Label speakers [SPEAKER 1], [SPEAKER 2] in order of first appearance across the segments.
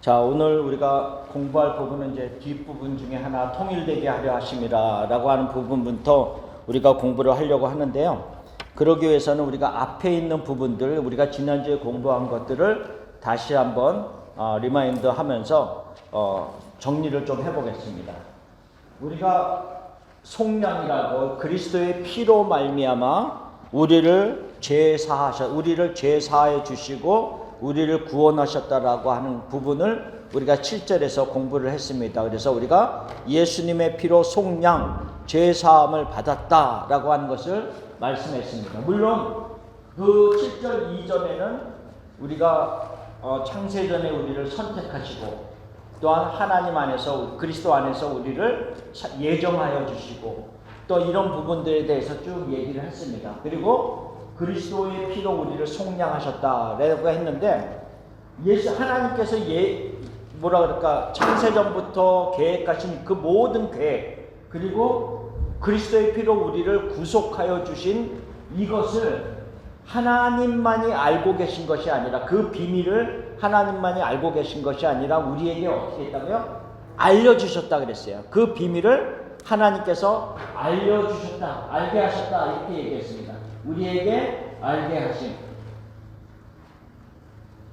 [SPEAKER 1] 자, 오늘 우리가 공부할 부분은 이제 뒷부분 중에 하나, 통일되게 하려 하심이라라고 하는 부분부터 우리가 공부를 하려고 하는데요. 그러기 위해서는 우리가 앞에 있는 부분들, 우리가 지난주에 공부한 것들을 다시 한번 리마인드 하면서 정리를 좀 해보겠습니다. 우리가 속량이라고 그리스도의 피로 말미암아 우리를 제사해 주시고 우리를 구원하셨다라고 하는 부분을 우리가 7절에서 공부를 했습니다. 그래서 우리가 예수님의 피로 속량, 죄사함을 받았다라고 하는 것을 말씀했습니다. 물론 그 7절 이전에는 우리가 창세전에 우리를 선택하시고 또한 하나님 안에서, 그리스도 안에서 우리를 예정하여 주시고 또 이런 부분들에 대해서 쭉 얘기를 했습니다. 그리고 그리스도의 피로 우리를 속량하셨다라고 했는데, 하나님께서 창세전부터 계획하신 그 모든 계획, 그리고 그리스도의 피로 우리를 구속하여 주신 이것을 하나님만이 알고 계신 것이 아니라, 그 비밀을 하나님만이 알고 계신 것이 아니라 우리에게 어떻게 했다고요? 알려주셨다 그랬어요. 그 비밀을 하나님께서 알려주셨다, 알게 하셨다, 이렇게 얘기했습니다. 우리에게 알게 하심.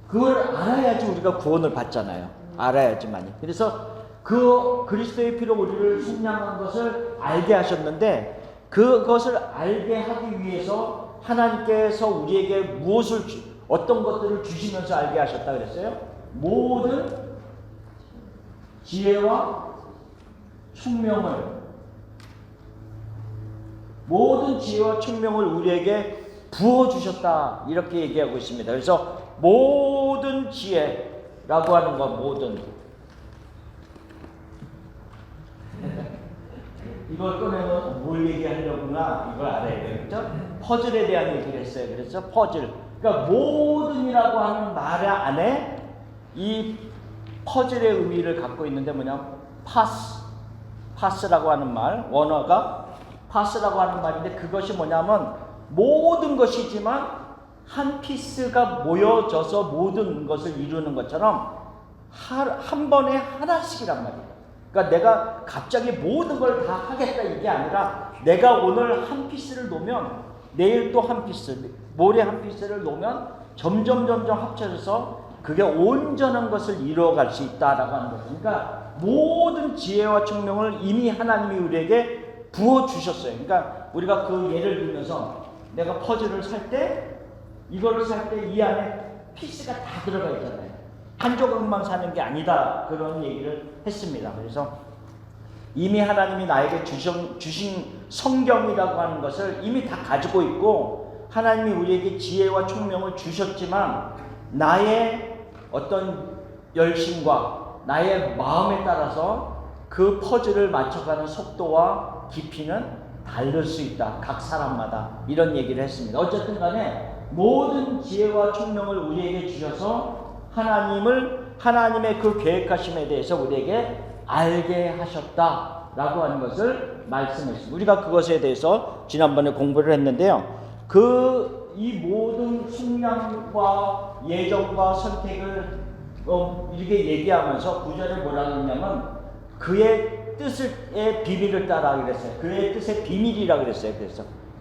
[SPEAKER 1] 그걸 알아야지 우리가 구원을 받잖아요. 알아야지만이. 그래서 그 그리스도의 피로 우리를 속량한 것을 알게 하셨는데, 그것을 알게 하기 위해서 하나님께서 우리에게 어떤 것들을 주시면서 알게 하셨다 그랬어요? 모든 지혜와 총명을 우리에게 부어주셨다, 이렇게 얘기하고 있습니다. 그래서 모든 지혜라고 하는 것, 이걸 꺼내면 뭘 얘기하려구나, 이걸 알아야 돼요. 그렇죠? 퍼즐에 대한 얘기를 했어요. 그래서 퍼즐, 그러니까 모든이라고 하는 말 안에 이 퍼즐의 의미를 갖고 있는데 파스라고 하는 말, 원어가 파스라고 하는 말인데, 그것이 뭐냐면 모든 것이지만 한 피스가 모여져서 모든 것을 이루는 것처럼 한 번에 하나씩이란 말이에요. 그러니까 내가 갑자기 모든 걸 다 하겠다, 이게 아니라 내가 오늘 한 피스를 놓으면 내일 또 한 피스, 모레 한 피스를 놓으면 점점 합쳐져서 그게 온전한 것을 이루어갈 수 있다라고 하는 거죠. 그러니까 모든 지혜와 총명을 이미 하나님이 우리에게 부어주셨어요. 그러니까 우리가 그 예를 들면서, 내가 퍼즐을 살 때, 이거를 살 때 이 안에 피스가 다 들어가 있잖아요. 한 조각만 사는 게 아니다, 그런 얘기를 했습니다. 그래서 이미 하나님이 나에게 주신 성경이라고 하는 것을 이미 다 가지고 있고, 하나님이 우리에게 지혜와 총명을 주셨지만 나의 어떤 열심과 나의 마음에 따라서 그 퍼즐을 맞춰가는 속도와 깊이는 다를 수 있다, 각 사람마다, 이런 얘기를 했습니다. 어쨌든 간에 모든 지혜와 총명을 우리에게 주셔서 하나님의 그 계획하심에 대해서 우리에게 알게 하셨다라고 하는 것을 말씀했습니다. 우리가 그것에 대해서 지난번에 공부를 했는데요. 이 모든 속량과 예정과 선택을 이렇게 얘기하면서 9절에 뭐라고 했냐면, 그의 뜻의 비밀을 따라 그랬어요. 그의 뜻의 비밀이라 그랬어요.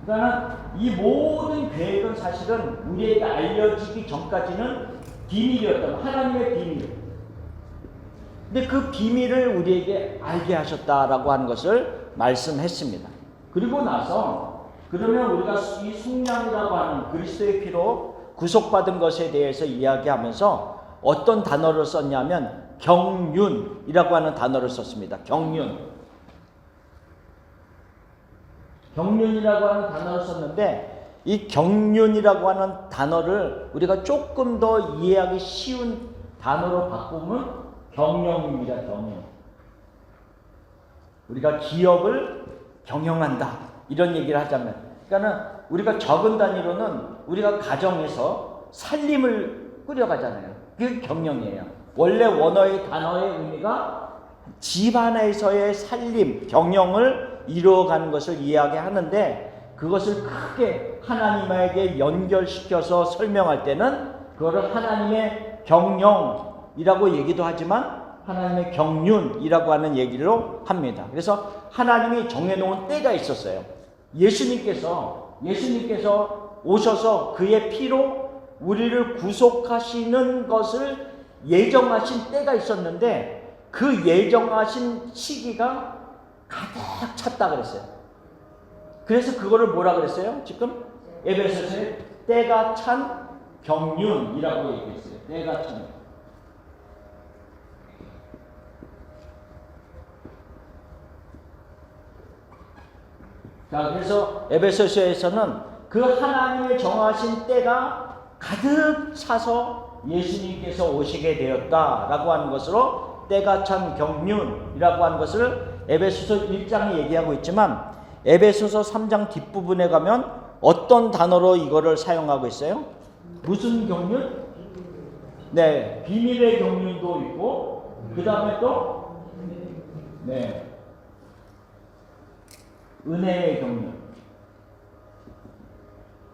[SPEAKER 1] 그러니까 이 모든 계획은 사실은 우리에게 알려지기 전까지는 비밀이었던, 하나님의 비밀. 근데 그 비밀을 우리에게 알게 하셨다라고 하는 것을 말씀했습니다. 그리고 나서, 그러면 우리가 이 속량이라고 하는 그리스도의 피로 구속받은 것에 대해서 이야기하면서 어떤 단어를 썼냐면 경륜이라고 하는 단어를 썼습니다. 경륜이라고 하는 단어를 썼는데, 이 경륜이라고 하는 단어를 우리가 조금 더 이해하기 쉬운 단어로 바꾸면 경영입니다. 우리가 기업을 경영한다, 이런 얘기를 하자면, 그러니까는 우리가 적은 단위로는 우리가 가정에서 살림을 꾸려가잖아요. 그게 경영이에요. 원래 원어의 단어의 의미가 집 안에서의 살림, 경영을 이루어가는 것을 이야기하는데, 그것을 크게 하나님에게 연결시켜서 설명할 때는 그거를 하나님의 경영, 경륜이라고 얘기도 하지만 하나님의 경륜이라고 하는 얘기로 합니다. 그래서 하나님이 정해놓은 때가 있었어요. 예수님께서 오셔서 그의 피로 우리를 구속하시는 것을 예정하신 때가 있었는데 그 예정하신 시기가 가득 찼다 그랬어요. 그래서 그거를 뭐라 그랬어요? 지금 에베소서에 때가 찬 경륜이라고 얘기했어요. 때가 찬. 자, 그래서 에베소서에서는 그 하나님의 정하신 때가 가득 차서 예수님께서 오시게 되었다라고 하는 것으로 때가 찬 경륜이라고 하는 것을 에베소서 1장에 얘기하고 있지만 에베소서 3장 뒷부분에 가면 어떤 단어로 이거를 사용하고 있어요? 무슨 경륜? 네, 비밀의 경륜도 있고 그 다음에 또 네, 은혜의 경륜.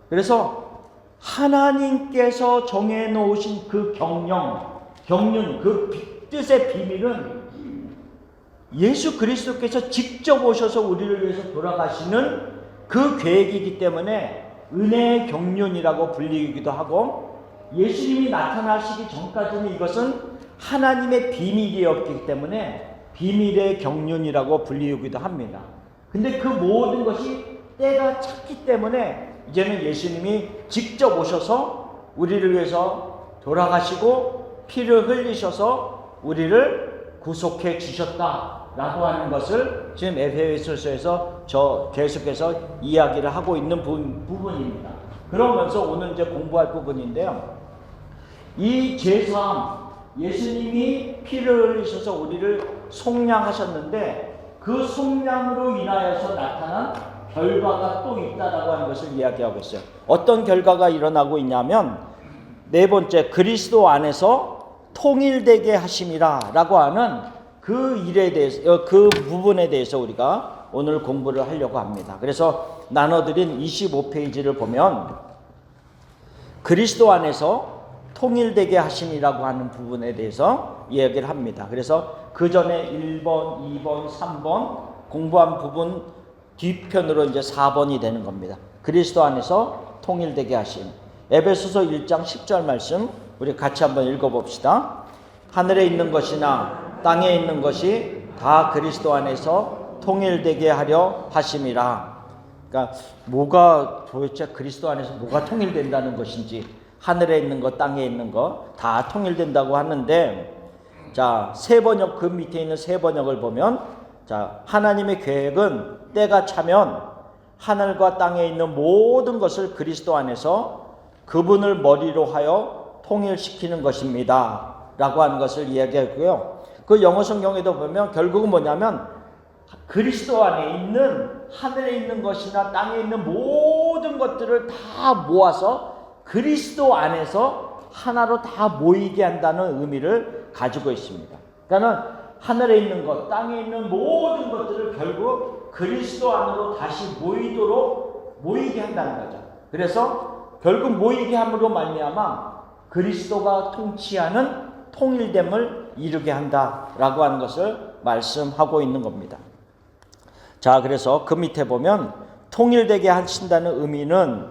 [SPEAKER 1] 그래서 하나님께서 정해놓으신 그 경륜, 그 뜻의 비밀은 예수 그리스도께서 직접 오셔서 우리를 위해서 돌아가시는 그 계획이기 때문에 은혜의 경륜이라고 불리기도 하고, 예수님이 나타나시기 전까지는 이것은 하나님의 비밀이었기 때문에 비밀의 경륜이라고 불리기도 합니다. 근데 그 모든 것이 때가 찼기 때문에 이제는 예수님이 직접 오셔서 우리를 위해서 돌아가시고 피를 흘리셔서 우리를 구속해 주셨다라고 하는 것을 지금 에베소서에서 계속해서 이야기를 하고 있는 부분입니다. 그러면서 오늘 이제 공부할 부분인데요. 이 제사함, 예수님이 피를 흘리셔서 우리를 속량하셨는데 그 속량으로 인하여서 나타난 결과가 또 있다라고 하는 것을 이야기하고 있어요. 어떤 결과가 일어나고 있냐면 네 번째, 그리스도 안에서 통일되게 하심이라 라고 하는 그 일에 대해서, 그 부분에 대해서 우리가 오늘 공부를 하려고 합니다. 그래서 나눠드린 25페이지를 보면 그리스도 안에서 통일되게 하심이라고 하는 부분에 대해서 이야기를 합니다. 그래서 그 전에 1번, 2번, 3번 공부한 부분 뒤편으로 이제 4번이 되는 겁니다. 그리스도 안에서 통일되게 하심. 에베소서 1장 10절 말씀 우리 같이 한번 읽어봅시다. 하늘에 있는 것이나 땅에 있는 것이 다 그리스도 안에서 통일되게 하려 하심이라. 그러니까 뭐가 도대체 그리스도 안에서 뭐가 통일된다는 것인지, 하늘에 있는 것, 땅에 있는 것 다 통일된다고 하는데, 자, 세 번역, 그 밑에 있는 세 번역을 보면, 자, 하나님의 계획은 때가 차면 하늘과 땅에 있는 모든 것을 그리스도 안에서 그분을 머리로 하여 통일시키는 것입니다 라고 하는 것을 이야기하고요. 그 영어 성경에도 보면 결국은 뭐냐면 그리스도 안에 있는, 하늘에 있는 것이나 땅에 있는 모든 것들을 다 모아서 그리스도 안에서 하나로 다 모이게 한다는 의미를 가지고 있습니다. 그러니까 하늘에 있는 것, 땅에 있는 모든 것들을 결국 그리스도 안으로 다시 모이게 한다는 거죠. 그래서 결국 모이게 함으로 말미암아 그리스도가 통치하는 통일됨을 이루게 한다라고 하는 것을 말씀하고 있는 겁니다. 자, 그래서 그 밑에 보면 통일되게 하신다는 의미는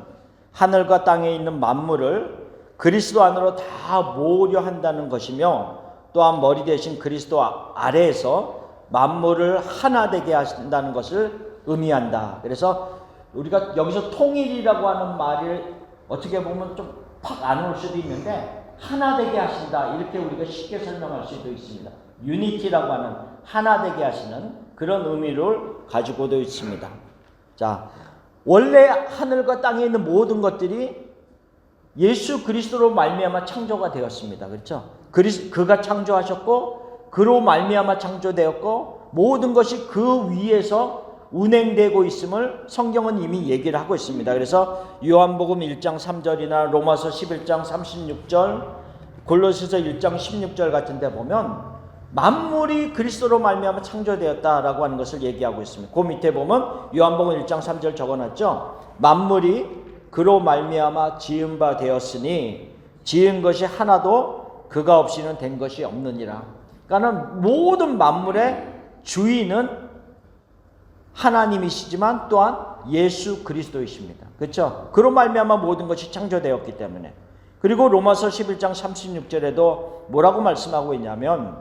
[SPEAKER 1] 하늘과 땅에 있는 만물을 그리스도 안으로 다 모으려 한다는 것이며, 또한 머리 대신 그리스도 아래에서 만물을 하나 되게 하신다는 것을 의미한다. 그래서 우리가 여기서 통일이라고 하는 말을 어떻게 보면 좀 팍 안 올 수도 있는데, 하나 되게 하신다 이렇게 우리가 쉽게 설명할 수도 있습니다. 유니티라고 하는 하나 되게 하시는 그런 의미를 가지고도 있습니다. 자, 원래 하늘과 땅에 있는 모든 것들이 예수 그리스도로 말미암아 창조가 되었습니다. 그렇죠? 그가 창조하셨고 그로 말미암아 창조되었고 모든 것이 그 위에서 운행되고 있음을 성경은 이미 얘기를 하고 있습니다. 그래서 요한복음 1장 3절이나 로마서 11장 36절, 골로새서 1장 16절 같은 데 보면 만물이 그리스도로 말미암아 창조되었다라고 하는 것을 얘기하고 있습니다. 그 밑에 보면 요한복음 1장 3절 적어놨죠. 만물이 그로 말미암아 지은 바 되었으니 지은 것이 하나도 그가 없이는 된 것이 없느니라. 그러니까는 모든 만물의 주인은 하나님이시지만 또한 예수 그리스도이십니다. 그렇죠? 그로 말미암아 모든 것이 창조되었기 때문에. 그리고 로마서 11장 36절에도 뭐라고 말씀하고 있냐면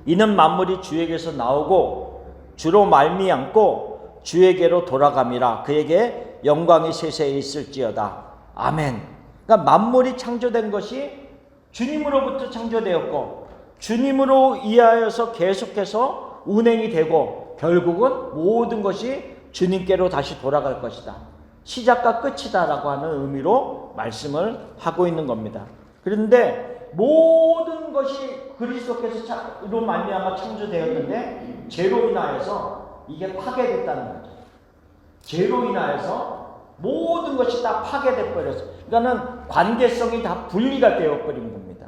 [SPEAKER 1] 이는 만물이 주에게서 나오고 주로 말미암고 주에게로 돌아감이라 그에게 영광이 세세히 있을지어다. 아멘. 그러니까 만물이 창조된 것이 주님으로부터 창조되었고 주님으로 이하여서 계속해서 운행이 되고 결국은 모든 것이 주님께로 다시 돌아갈 것이다. 시작과 끝이다라고 하는 의미로 말씀을 하고 있는 겁니다. 그런데 모든 것이 그리스도께서로 말미암아 창조되었는데 죄로 인하여서 이게 파괴됐다는 거죠. 죄로 인하여서 모든 것이 다 파괴돼 버렸어요. 그러니까는 관계성이 다 분리가 되어 버린 겁니다.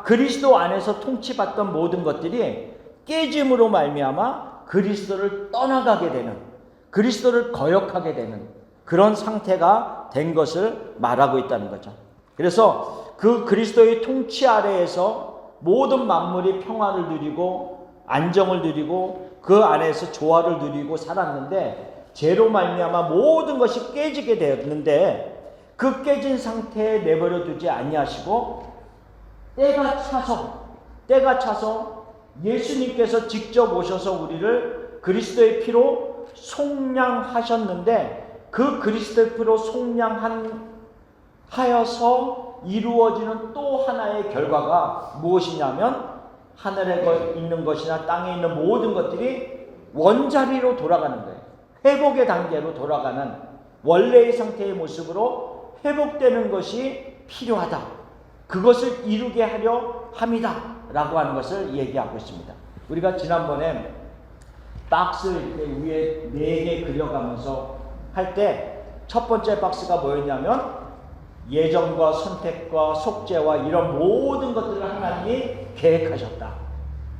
[SPEAKER 1] 그리스도 안에서 통치받던 모든 것들이 깨짐으로 말미암아 그리스도를 떠나가게 되는, 그리스도를 거역하게 되는 그런 상태가 된 것을 말하고 있다는 거죠. 그래서 그 그리스도의 통치 아래에서 모든 만물이 평화를 누리고 안정을 누리고 그 안에서 조화를 누리고 살았는데 죄로 말미암아 모든 것이 깨지게 되었는데 그 깨진 상태에 내버려 두지 아니하시고 때가 차서 예수님께서 직접 오셔서 우리를 그리스도의 피로 속량하셨는데 그 그리스도의 피로 속량하여서 이루어지는 또 하나의 결과가 무엇이냐면 하늘에 있는 것이나 땅에 있는 모든 것들이 원자리로 돌아가는 거예요. 회복의 단계로 돌아가는 원래의 상태의 모습으로 회복되는 것이 필요하다. 그것을 이루게 하려 함이다 라고 하는 것을 얘기하고 있습니다. 우리가 지난번에 박스를 이렇게 위에 4개 그려가면서 할 때 첫 번째 박스가 뭐였냐면 예정과 선택과 속죄와 이런 모든 것들을 하나님이 계획하셨다.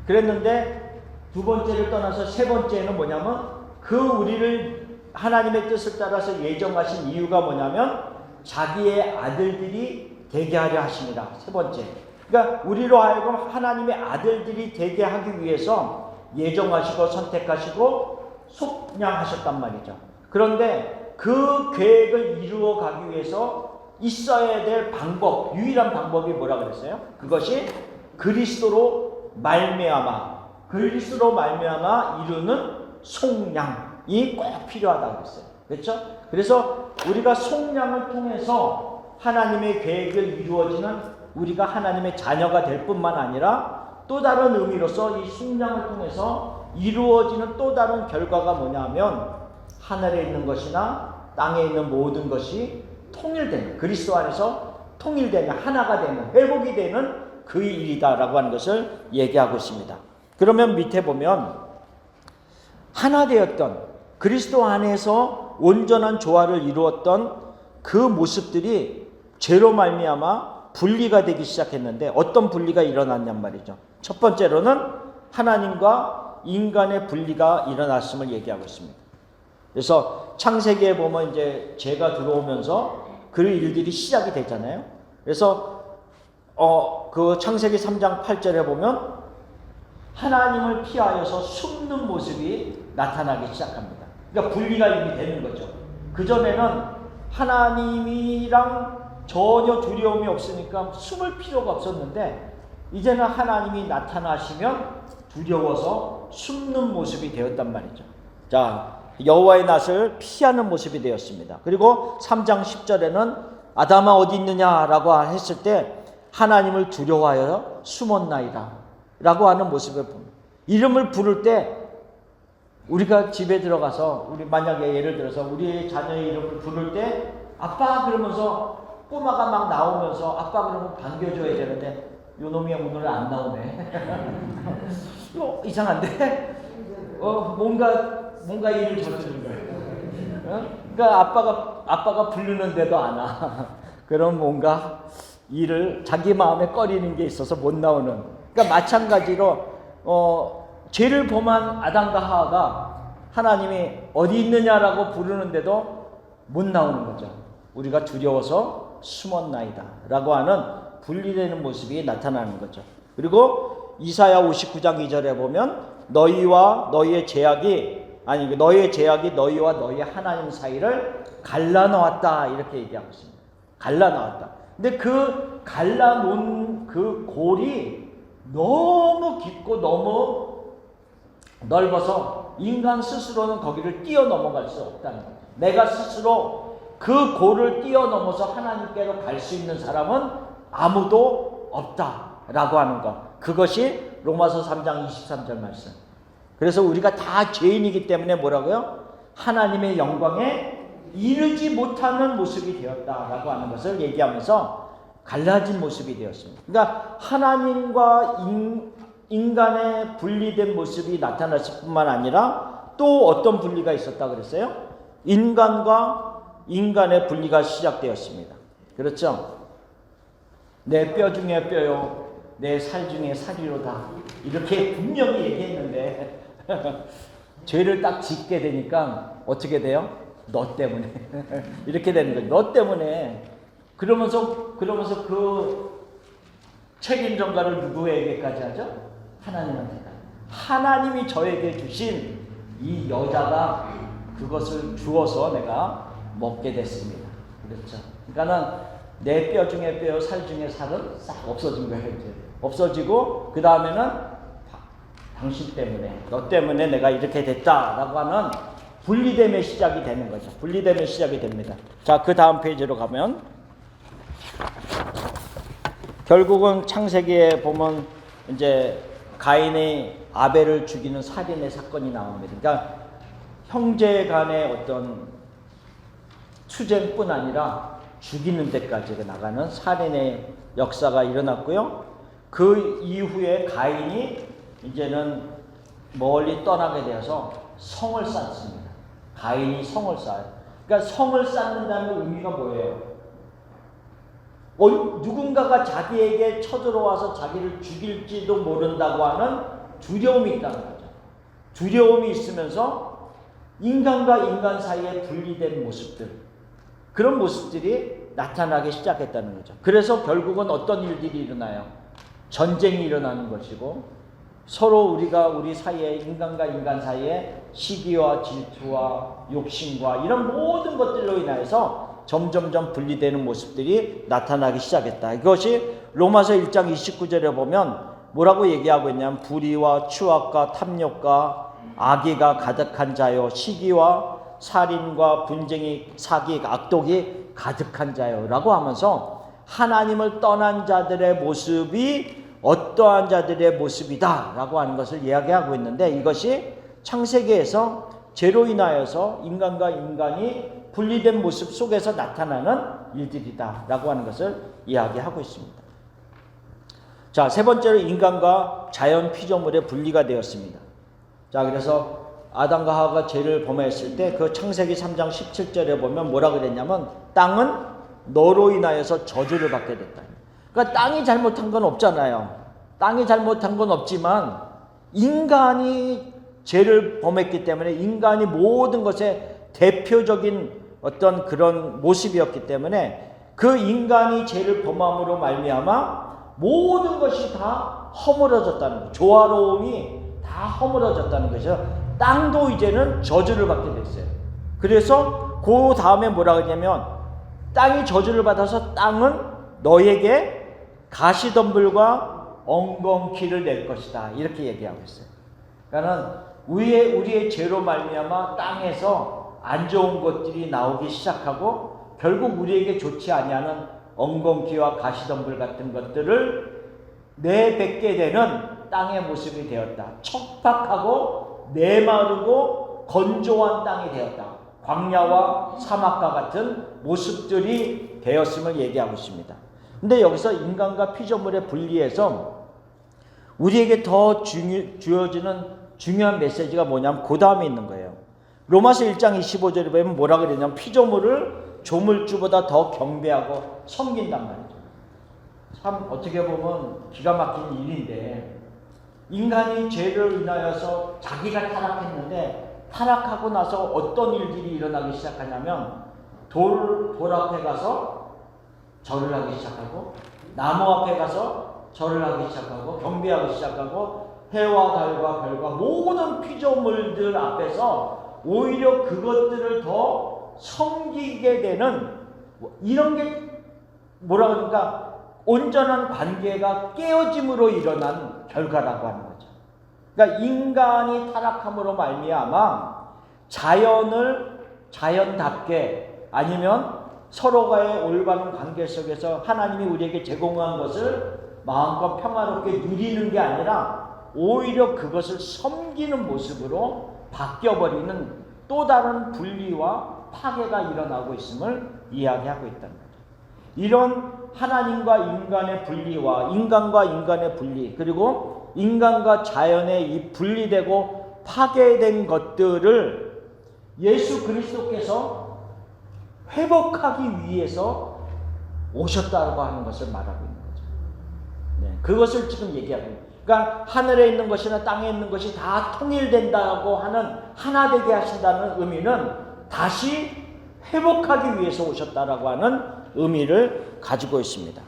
[SPEAKER 1] 그랬는데 두 번째를 떠나서 세 번째는 뭐냐면 그 우리를 하나님의 뜻을 따라서 예정하신 이유가 뭐냐면 자기의 아들들이 되게 하려 하십니다. 세 번째. 그러니까 우리로 하여금 하나님의 아들들이 되게 하기 위해서 예정하시고 선택하시고 속량하셨단 말이죠. 그런데 그 계획을 이루어 가기 위해서 있어야 될 방법, 유일한 방법이 뭐라 그랬어요? 그것이 그리스도로 말미암아 이루는 속량이 꼭 필요하다고 그랬어요. 그렇죠? 그래서 우리가 속량을 통해서 하나님의 계획을 이루어지는 우리가 하나님의 자녀가 될 뿐만 아니라 또 다른 의미로서 이 속량을 통해서 이루어지는 또 다른 결과가 뭐냐면 하늘에 있는 것이나 땅에 있는 모든 것이 통일되는, 그리스도 안에서 통일되는, 하나가 되는, 회복이 되는 그 일이다라고 하는 것을 얘기하고 있습니다. 그러면 밑에 보면 하나 되었던 그리스도 안에서 온전한 조화를 이루었던 그 모습들이 죄로 말미암아 분리가 되기 시작했는데 어떤 분리가 일어났냔 말이죠. 첫 번째로는 하나님과 인간의 분리가 일어났음을 얘기하고 있습니다. 그래서 창세기에 보면 이제 죄가 들어오면서 그 일들이 시작이 됐잖아요. 그래서 그 창세기 3장 8절에 보면 하나님을 피하여서 숨는 모습이 나타나기 시작합니다. 그러니까 분리가 이미 되는 거죠. 그전에는 하나님이랑 전혀 두려움이 없으니까 숨을 필요가 없었는데 이제는 하나님이 나타나시면 두려워서 숨는 모습이 되었단 말이죠. 자, 여호와의 낯을 피하는 모습이 되었습니다. 그리고 3장 10절에는 아담아 어디 있느냐라고 했을 때 하나님을 두려워하여 숨었나이다 라고 하는 모습을 봅니다. 이름을 부를 때 우리가 집에 들어가서 우리 만약에 예를 들어서 우리 자녀의 이름을 부를 때 아빠 그러면서 꼬마가 막 나오면서 아빠 그러면 반겨줘야 되는데 요놈이 오늘 안 나오네. 이상한데? 뭔가 일을 저지른 거예요. 그러니까 아빠가 부르는데도 안 와. 그럼 뭔가 일을 자기 마음에 꺼리는 게 있어서 못 나오는. 그러니까 마찬가지로 죄를 범한 아담과 하와가 하나님이 어디 있느냐라고 부르는데도 못 나오는 거죠. 우리가 두려워서 숨었나이다 라고 하는 분리되는 모습이 나타나는 거죠. 그리고 이사야 59장 2절에 보면 너희와 너희의 제약이 너희와 너희의 하나님 사이를 갈라놓았다 이렇게 얘기하고 있습니다. 갈라놓았다. 근데 그 갈라놓은 그 골이 너무 깊고 너무 넓어서 인간 스스로는 거기를 뛰어넘어갈 수 없다는 거예요. 내가 스스로 그 골을 뛰어넘어서 하나님께로 갈 수 있는 사람은 아무도 없다라고 하는 것. 그것이 로마서 3장 23절 말씀. 그래서 우리가 다 죄인이기 때문에 뭐라고요? 하나님의 영광에 이르지 못하는 모습이 되었다라고 하는 것을 얘기하면서 갈라진 모습이 되었습니다. 그러니까 하나님과 인간의 분리된 모습이 나타났을 뿐만 아니라 또 어떤 분리가 있었다 그랬어요? 인간과 인간의 분리가 시작되었습니다. 그렇죠? 내 뼈 중에 뼈요, 내 살 중에 살이로다. 이렇게 분명히 얘기했는데 죄를 딱 짓게 되니까 어떻게 돼요? 너 때문에 이렇게 되는 거죠. 너 때문에. 그러면서 그 책임 전가를 누구에게까지 하죠? 하나님한테. 하나님이 저에게 주신 이 여자가 그것을 주어서 내가 먹게 됐습니다. 그렇죠? 그러니까는 내 뼈 중에 뼈, 살 중에 살은 싹 없어진 거예요. 이제 없어지고 그 다음에는 당신 때문에, 너 때문에 내가 이렇게 됐다라고 하는 분리됨의 시작이 되는 거죠. 분리됨의 시작이 됩니다. 자, 그 다음 페이지로 가면 결국은 창세기에 보면 이제 가인이 아벨을 죽이는 살인의 사건이 나옵니다. 그러니까 형제 간의 어떤 투쟁뿐 아니라 죽이는 데까지 나가는 살인의 역사가 일어났고요. 그 이후에 가인이 이제는 멀리 떠나게 되어서 성을 쌓습니다. 가인이 성을 쌓아요. 그러니까 성을 쌓는다는 의미가 뭐예요? 누군가가 자기에게 쳐들어와서 자기를 죽일지도 모른다고 하는 두려움이 있다는 거죠. 두려움이 있으면서 인간과 인간 사이에 분리된 모습들, 그런 모습들이 나타나기 시작했다는 거죠. 그래서 결국은 어떤 일들이 일어나요? 전쟁이 일어나는 것이고, 서로 우리 사이에, 인간과 인간 사이에 시기와 질투와 욕심과 이런 모든 것들로 인하여서 점점점 분리되는 모습들이 나타나기 시작했다. 이것이 로마서 1장 29절에 보면 뭐라고 얘기하고 있냐면 불의와 추악과 탐욕과 악의가 가득한 자요, 시기와 살인과 분쟁이, 사기, 악독이 가득한 자요 라고 하면서 하나님을 떠난 자들의 모습이 어떠한 자들의 모습이다 라고 하는 것을 이야기하고 있는데, 이것이 창세기에서 죄로 인하여서 인간과 인간이 분리된 모습 속에서 나타나는 일들이다 라고 하는 것을 이야기하고 있습니다. 자, 세 번째로 인간과 자연 피조물의 분리가 되었습니다. 자, 그래서 아담과 하와가 죄를 범했을 때 그 창세기 3장 17절에 보면 뭐라 그랬냐면 땅은 너로 인하여서 저주를 받게 됐다. 그러니까 땅이 잘못한 건 없잖아요. 땅이 잘못한 건 없지만 인간이 죄를 범했기 때문에 인간이 모든 것의 대표적인 어떤 그런 모습이었기 때문에 그 인간이 죄를 범함으로 말미암아 모든 것이 다 허물어졌다는 거죠. 조화로움이 다 허물어졌다는 거죠. 땅도 이제는 저주를 받게 됐어요. 그래서 그 다음에 뭐라 그러냐면 땅이 저주를 받아서 땅은 너에게 가시덤불과 엉겅퀴를 낼 것이다 이렇게 얘기하고 있어요. 그러니까 우리의 죄로 말미암아 땅에서 안 좋은 것들이 나오기 시작하고 결국 우리에게 좋지 아니하는 엉겅퀴와 가시덤불 같은 것들을 내뱉게 되는 땅의 모습이 되었다. 척박하고 메마르고 건조한 땅이 되었다. 광야와 사막과 같은 모습들이 되었음을 얘기하고 있습니다. 근데 여기서 인간과 피조물의 분리에서 우리에게 더 주어지는 중요한 메시지가 뭐냐면 그 다음에 있는 거예요. 로마서 1장 25절에 보면 뭐라 그러냐면 피조물을 조물주보다 더 경배하고 섬긴단 말이죠. 참 어떻게 보면 기가 막힌 일인데, 인간이 죄를 인하여서 자기가 타락했는데 타락하고 나서 어떤 일들이 일어나기 시작하냐면 돌 앞에 가서 절을 하기 시작하고 나무 앞에 가서 절을 하기 시작하고 경배하기 시작하고 해와 달과 별과 모든 피조물들 앞에서 오히려 그것들을 더 섬기게 되는 이런 게 뭐라 그러니까 온전한 관계가 깨어짐으로 일어난 결과라고 하는 거죠. 그러니까 인간이 타락함으로 말미암아 자연답게 아니면 서로가의 올바른 관계 속에서 하나님이 우리에게 제공한 것을 마음껏 평화롭게 누리는 게 아니라 오히려 그것을 섬기는 모습으로 바뀌어버리는 또 다른 분리와 파괴가 일어나고 있음을 이야기하고 있다는 거죠. 이런 하나님과 인간의 분리와 인간과 인간의 분리 그리고 인간과 자연의 이 분리되고 파괴된 것들을 예수 그리스도께서 회복하기 위해서 오셨다고 하는 것을 말하고 있는 거죠. 네, 그것을 지금 얘기하고 있는 거예요. 그러니까 하늘에 있는 것이나 땅에 있는 것이 다 통일된다고 하는 하나 되게 하신다는 의미는 다시 회복하기 위해서 오셨다라고 하는 의미를 가지고 있습니다.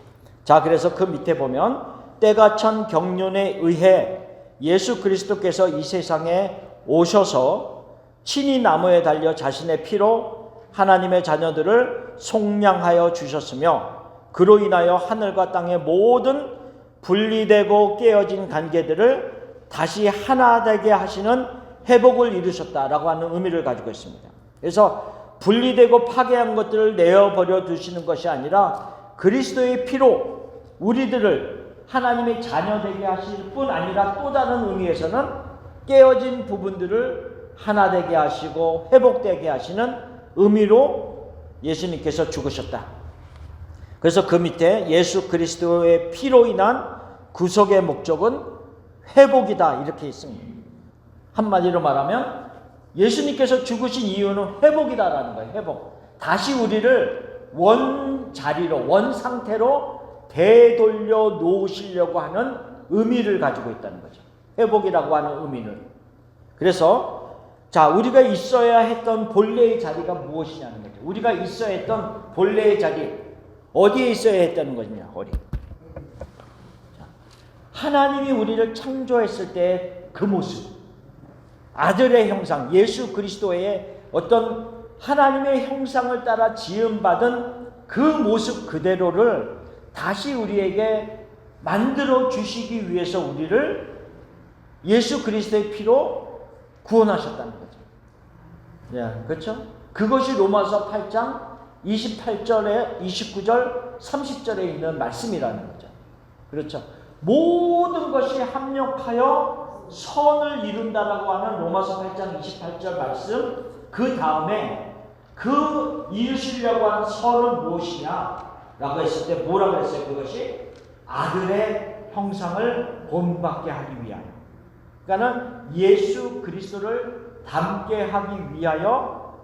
[SPEAKER 1] 자, 그래서 그 밑에 보면 때가 찬 경륜에 의해 예수 그리스도께서 이 세상에 오셔서 친히 나무에 달려 자신의 피로 하나님의 자녀들을 속량하여 주셨으며 그로 인하여 하늘과 땅의 모든 분리되고 깨어진 관계들을 다시 하나 되게 하시는 회복을 이루셨다라고 하는 의미를 가지고 있습니다. 그래서 분리되고 파괴한 것들을 내어버려 두시는 것이 아니라 그리스도의 피로 우리들을 하나님의 자녀 되게 하실 뿐 아니라 또 다른 의미에서는 깨어진 부분들을 하나 되게 하시고 회복되게 하시는 의미로 예수님께서 죽으셨다. 그래서 그 밑에 예수 그리스도의 피로 인한 구속의 목적은 회복이다 이렇게 있습니다. 한마디로 말하면 예수님께서 죽으신 이유는 회복이다라는 거예요. 회복. 다시 우리를 원 자리로 원 상태로 되돌려 놓으시려고 하는 의미를 가지고 있다는 거죠. 회복이라고 하는 의미는. 그래서 자, 우리가 있어야 했던 본래의 자리가 무엇이냐는 거죠. 우리가 있어야 했던 본래의 자리 어디에 있어야 했다는 거냐. 어디. 자, 하나님이 우리를 창조했을 때 그 모습 아들의 형상 예수 그리스도의 어떤 하나님의 형상을 따라 지음받은 그 모습 그대로를 다시 우리에게 만들어 주시기 위해서 우리를 예수 그리스도의 피로 구원하셨다는 거죠. 네, 그렇죠? 그것이 로마서 8장 28절에 29절 30절에 있는 말씀이라는 거죠. 그렇죠? 모든 것이 합력하여 선을 이룬다라고 하는 로마서 8장 28절 말씀 그 다음에 그 이루시려고 하는 선은 무엇이냐 라고 했을 때 뭐라고 했어요? 그것이 아들의 형상을 본받게 하기 위하여 그러니까는 예수 그리스도를 닮게 하기 위하여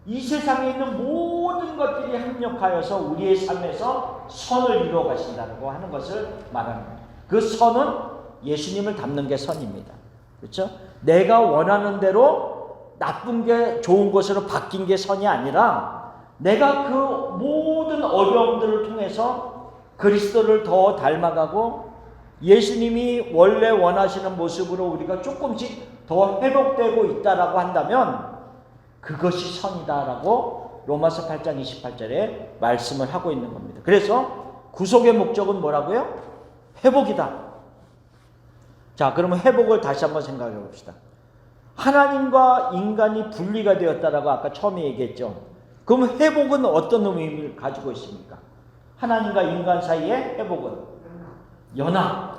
[SPEAKER 1] 이 세상에 있는 모든 것들이 합력하여서 우리의 삶에서 선을 이루어 가신다고 하는 것을 말하는 거예요. 그 선은 예수님을 닮는 게 선입니다. 그렇죠? 내가 원하는 대로 나쁜 게 좋은 것으로 바뀐 게 선이 아니라 내가 그 모든 어려움들을 통해서 그리스도를 더 닮아가고 예수님이 원래 원하시는 모습으로 우리가 조금씩 더 회복되고 있다라고 한다면 그것이 선이다라고 로마서 8장 28절에 말씀을 하고 있는 겁니다. 그래서 구속의 목적은 뭐라고요? 회복이다. 자, 그러면 회복을 다시 한번 생각해 봅시다. 하나님과 인간이 분리가 되었다라고 아까 처음에 얘기했죠. 그럼 회복은 어떤 의미를 가지고 있습니까? 하나님과 인간 사이의 회복은 연합.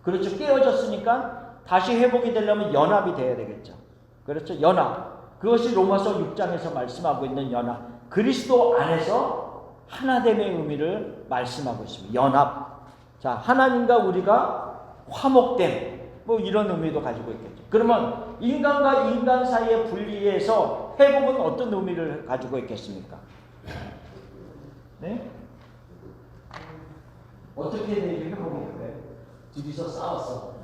[SPEAKER 1] 그렇죠. 깨어졌으니까 다시 회복이 되려면 연합이 돼야 되겠죠. 그렇죠. 연합. 그것이 로마서 6장에서 말씀하고 있는 연합. 그리스도 안에서 하나됨의 의미를 말씀하고 있습니다. 연합. 자, 하나님과 우리가 화목됨. 뭐 이런 의미도 가지고 있겠죠. 그러면 인간과 인간 사이의 분리에서 회복은 어떤 의미를 가지고 있겠습니까? 네? 어떻게 회복이 될까요? 둘이서 싸웠어.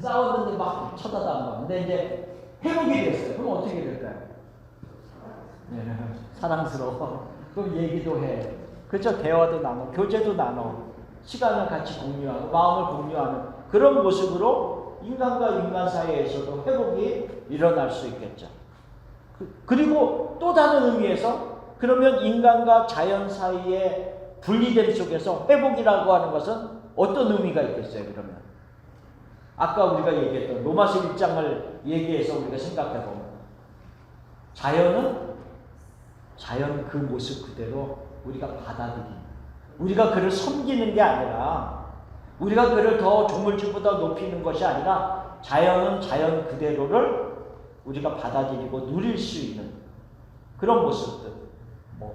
[SPEAKER 1] 싸웠는데 막 쳐다도 근데 이제 회복이 됐어요. 그럼 어떻게 될까요? 네, 사랑스러워. 그럼 얘기도 해. 그렇죠? 대화도 나눠, 교제도 나눠. 시간을 같이 공유하고 마음을 공유하는 그런 모습으로 인간과 인간 사이에서도 회복이 일어날 수 있겠죠. 그리고 또 다른 의미에서 그러면 인간과 자연 사이의 분리됨 속에서 회복이라고 하는 것은 어떤 의미가 있겠어요? 그러면 아까 우리가 얘기했던 로마서 1장을 얘기해서 우리가 생각해보면 자연 그 모습 그대로 우리가 받아들이는, 우리가 그를 섬기는 게 아니라 우리가 그를 더 조물주보다 높이는 것이 아니라 자연은 자연 그대로를 우리가 받아들이고 누릴 수 있는 그런 모습들, 뭐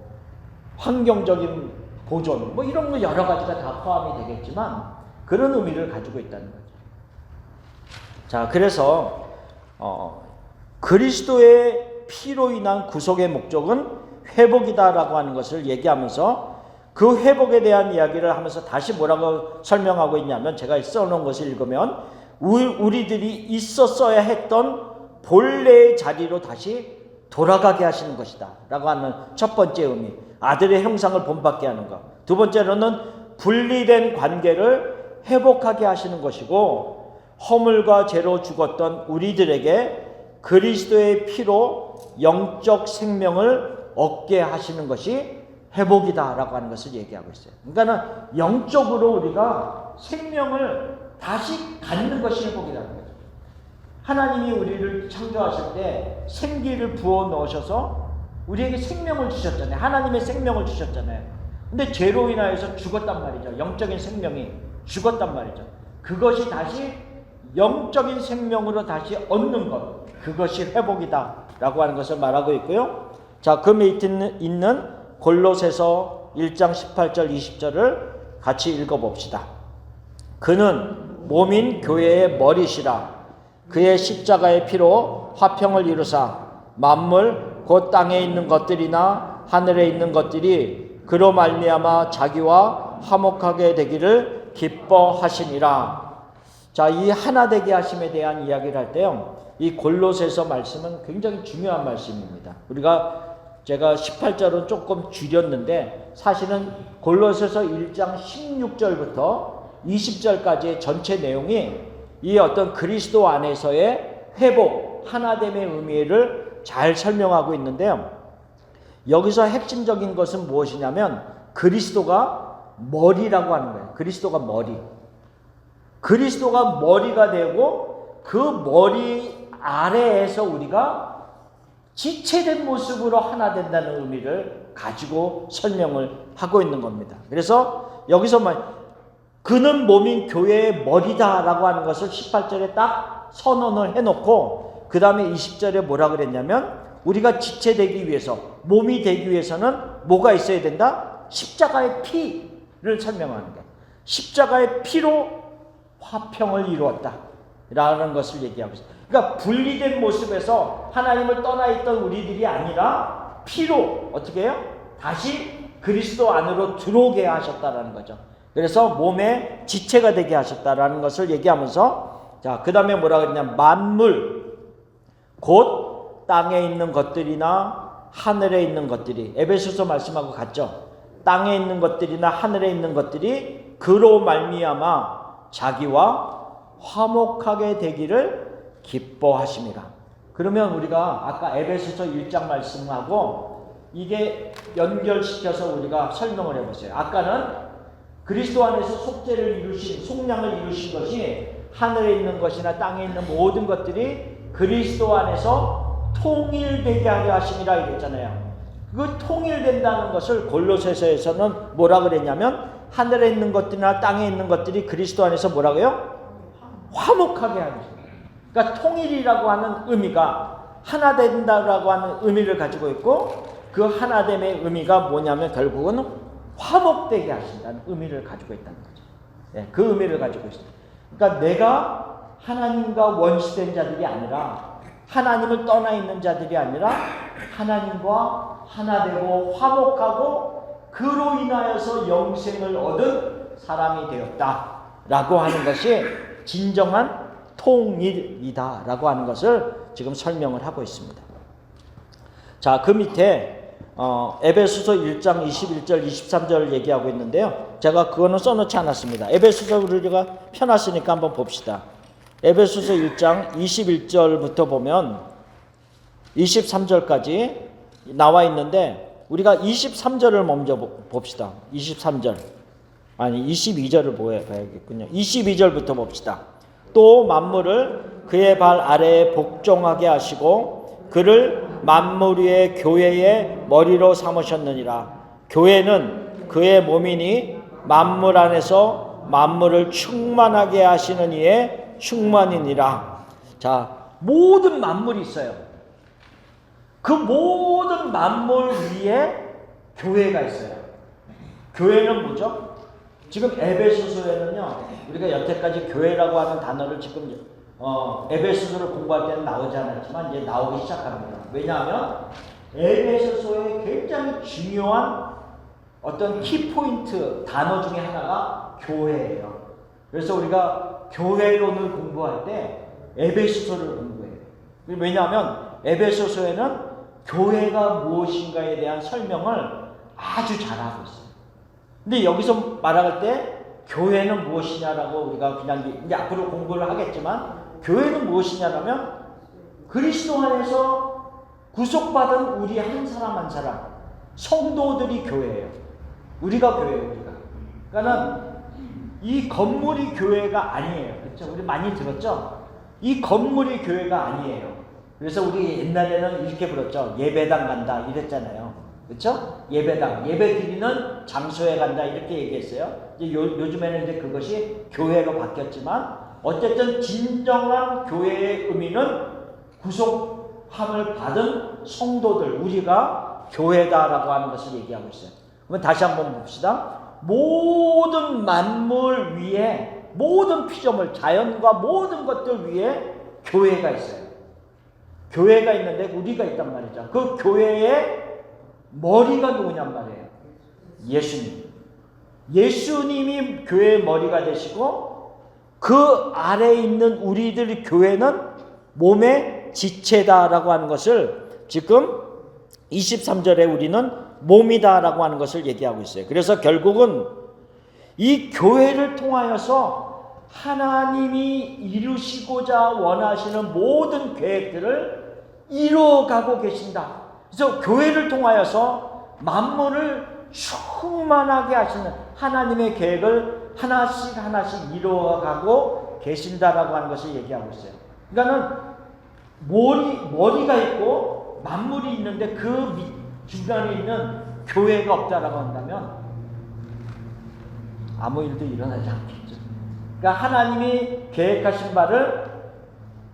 [SPEAKER 1] 환경적인 보존, 뭐 이런 거 여러 가지가 다 포함이 되겠지만 그런 의미를 가지고 있다는 거죠. 자, 그래서 그리스도의 피로 인한 구속의 목적은 회복이다라고 하는 것을 얘기하면서 그 회복에 대한 이야기를 하면서 다시 뭐라고 설명하고 있냐면, 제가 써놓은 것을 읽으면 우리들이 있었어야 했던 본래의 자리로 다시 돌아가게 하시는 것이다 라고 하는 첫 번째 의미, 아들의 형상을 본받게 하는 것. 두 번째로는 분리된 관계를 회복하게 하시는 것이고, 허물과 죄로 죽었던 우리들에게 그리스도의 피로 영적 생명을 얻게 하시는 것이 회복이다 라고 하는 것을 얘기하고 있어요. 그러니까 영적으로 우리가 생명을 다시 갖는 것이 회복이라는 거죠. 하나님이 우리를 창조하실 때 생기를 부어 넣으셔서 우리에게 생명을 주셨잖아요. 하나님의 생명을 주셨잖아요. 근데 죄로 인하여서 죽었단 말이죠. 영적인 생명이 죽었단 말이죠. 그것이 다시 영적인 생명으로 다시 얻는 것, 그것이 회복이다 라고 하는 것을 말하고 있고요. 자, 그 밑에 있는 골로새서 1장 18절 20절을 같이 읽어봅시다. 그는 몸인 교회의 머리시라. 그의 십자가의 피로 화평을 이루사 만물 곧 땅에 있는 것들이나 하늘에 있는 것들이 그로 말미암아 자기와 화목하게 되기를 기뻐하시니라. 자, 이 하나 되게 하심에 대한 이야기를 할 때요, 이 골로새서 말씀은 굉장히 중요한 말씀입니다. 제가 18절은 조금 줄였는데 사실은 골로새서 1장 16절부터 20절까지의 전체 내용이 이 어떤 그리스도 안에서의 회복, 하나됨의 의미를 잘 설명하고 있는데요. 여기서 핵심적인 것은 무엇이냐면 그리스도가 머리라고 하는 거예요. 그리스도가 머리. 그리스도가 머리가 되고 그 머리 아래에서 우리가 지체된 모습으로 하나 된다는 의미를 가지고 설명을 하고 있는 겁니다. 그래서 여기서 그는 몸인 교회의 머리다라고 하는 것을 18절에 딱 선언을 해놓고 그 다음에 20절에 뭐라 그랬냐면 우리가 지체되기 위해서, 몸이 되기 위해서는 뭐가 있어야 된다? 십자가의 피를 설명하는 거예요. 십자가의 피로 화평을 이루었다 라는 것을 얘기하고 있어요. 그러니까 분리된 모습에서 하나님을 떠나 있던 우리들이 아니라 피로 어떻게 해요? 다시 그리스도 안으로 들어오게 하셨다라는 거죠. 그래서 몸의 지체가 되게 하셨다라는 것을 얘기하면서, 자, 그 다음에 뭐라 그랬냐면 만물 곧 땅에 있는 것들이나 하늘에 있는 것들이, 에베소서 말씀하고 같죠. 땅에 있는 것들이나 하늘에 있는 것들이 그로 말미암아 자기와 화목하게 되기를 기뻐하심이라. 그러면 우리가 아까 에베소서 1장 말씀하고 이게 연결시켜서 우리가 설명을 해보세요. 아까는 그리스도 안에서 속죄를 이루신, 속량을 이루신 것이 하늘에 있는 것이나 땅에 있는 모든 것들이 그리스도 안에서 통일되게 하려 하심이라 이랬잖아요. 그 통일된다는 것을 골로새서에서는 뭐라 그랬냐면 하늘에 있는 것들이나 땅에 있는 것들이 그리스도 안에서 뭐라고요? 화목하게 하는 거예요. 그러니까 통일이라고 하는 의미가 하나 된다라고 하는 의미를 가지고 있고, 그 하나됨의 의미가 뭐냐면 결국은 화목되게 하신다는 의미를 가지고 있다는 거죠. 네, 그 의미를 가지고 있습니다. 그러니까 내가 하나님과 원수된 자들이 아니라, 하나님을 떠나 있는 자들이 아니라 하나님과 하나 되고 화목하고 그로 인하여서 영생을 얻은 사람이 되었다라고 하는 것이 진정한 통일이다라고 하는 것을 지금 설명을 하고 있습니다. 자, 그 밑에 에베소서 1장 21절 23절을 얘기하고 있는데요. 제가 그거는 써놓지 않았습니다. 에베소서 우리가 펴놨으니까 한번 봅시다. 에베소서 1장 21절부터 보면 23절까지 나와 있는데 우리가 23절을 먼저 봅시다. 23절. 아니 22절을 봐야겠군요. 22절부터 봅시다. 또 만물을 그의 발 아래에 복종하게 하시고 그를 만물 위의 교회의 머리로 삼으셨느니라. 교회는 그의 몸이니 만물 안에서 만물을 충만하게 하시는 이의 충만이니라. 자, 모든 만물이 있어요. 그 모든 만물 위에 교회가 있어요. 교회는 뭐죠? 지금 에베소서에는요, 우리가 여태까지 교회라고 하는 단어를 지금 에베소서를 공부할 때는 나오지 않았지만 이제 나오기 시작합니다. 왜냐하면 에베소서의 굉장히 중요한 어떤 키포인트 단어 중에 하나가 교회예요. 그래서 우리가 교회론을 공부할 때 에베소서를 공부해요. 왜냐하면 에베소서에는 교회가 무엇인가에 대한 설명을 아주 잘하고 있어요. 근데 여기서 말할 때 교회는 무엇이냐라고 우리가 그냥 이제 앞으로 공부를 하겠지만 교회는 무엇이냐라면 그리스도 안에서 구속받은 우리 한 사람 한 사람 성도들이 교회예요. 우리가 교회예요. 우리가. 그러니까는 이 건물이 교회가 아니에요. 그렇죠? 우리 많이 들었죠? 이 건물이 교회가 아니에요. 그래서 우리 옛날에는 이렇게 불렀죠. 예배당 간다 이랬잖아요. 그렇죠? 예배당, 예배 드리는 장소에 간다 이렇게 얘기했어요. 이제 요즘에는 이제 그것이 교회로 바뀌었지만 어쨌든 진정한 교회의 의미는 구속함을 받은 성도들, 우리가 교회다라고 하는 것을 얘기하고 있어요. 그러면 다시 한번 봅시다. 모든 만물 위에, 모든 피조물, 자연과 모든 것들 위에 교회가 있어요. 교회가 있는데 우리가 있단 말이죠. 그 교회의 머리가 누구냔 말이에요. 예수님. 예수님이 교회의 머리가 되시고 그 아래에 있는 우리들 교회는 몸의 지체다라고 하는 것을 지금 23절에 우리는 몸이다라고 하는 것을 얘기하고 있어요. 그래서 결국은 이 교회를 통하여서 하나님이 이루시고자 원하시는 모든 계획들을 이루어가고 계신다. 그래서 교회를 통하여서 만물을 충만하게 하시는 하나님의 계획을 하나씩 하나씩 이루어가고 계신다라고 하는 것을 얘기하고 있어요. 그러니까는 머리가 있고 만물이 있는데 그 중간에 있는 교회가 없다라고 한다면 아무 일도 일어나지 않겠죠. 그러니까 하나님이 계획하신 바를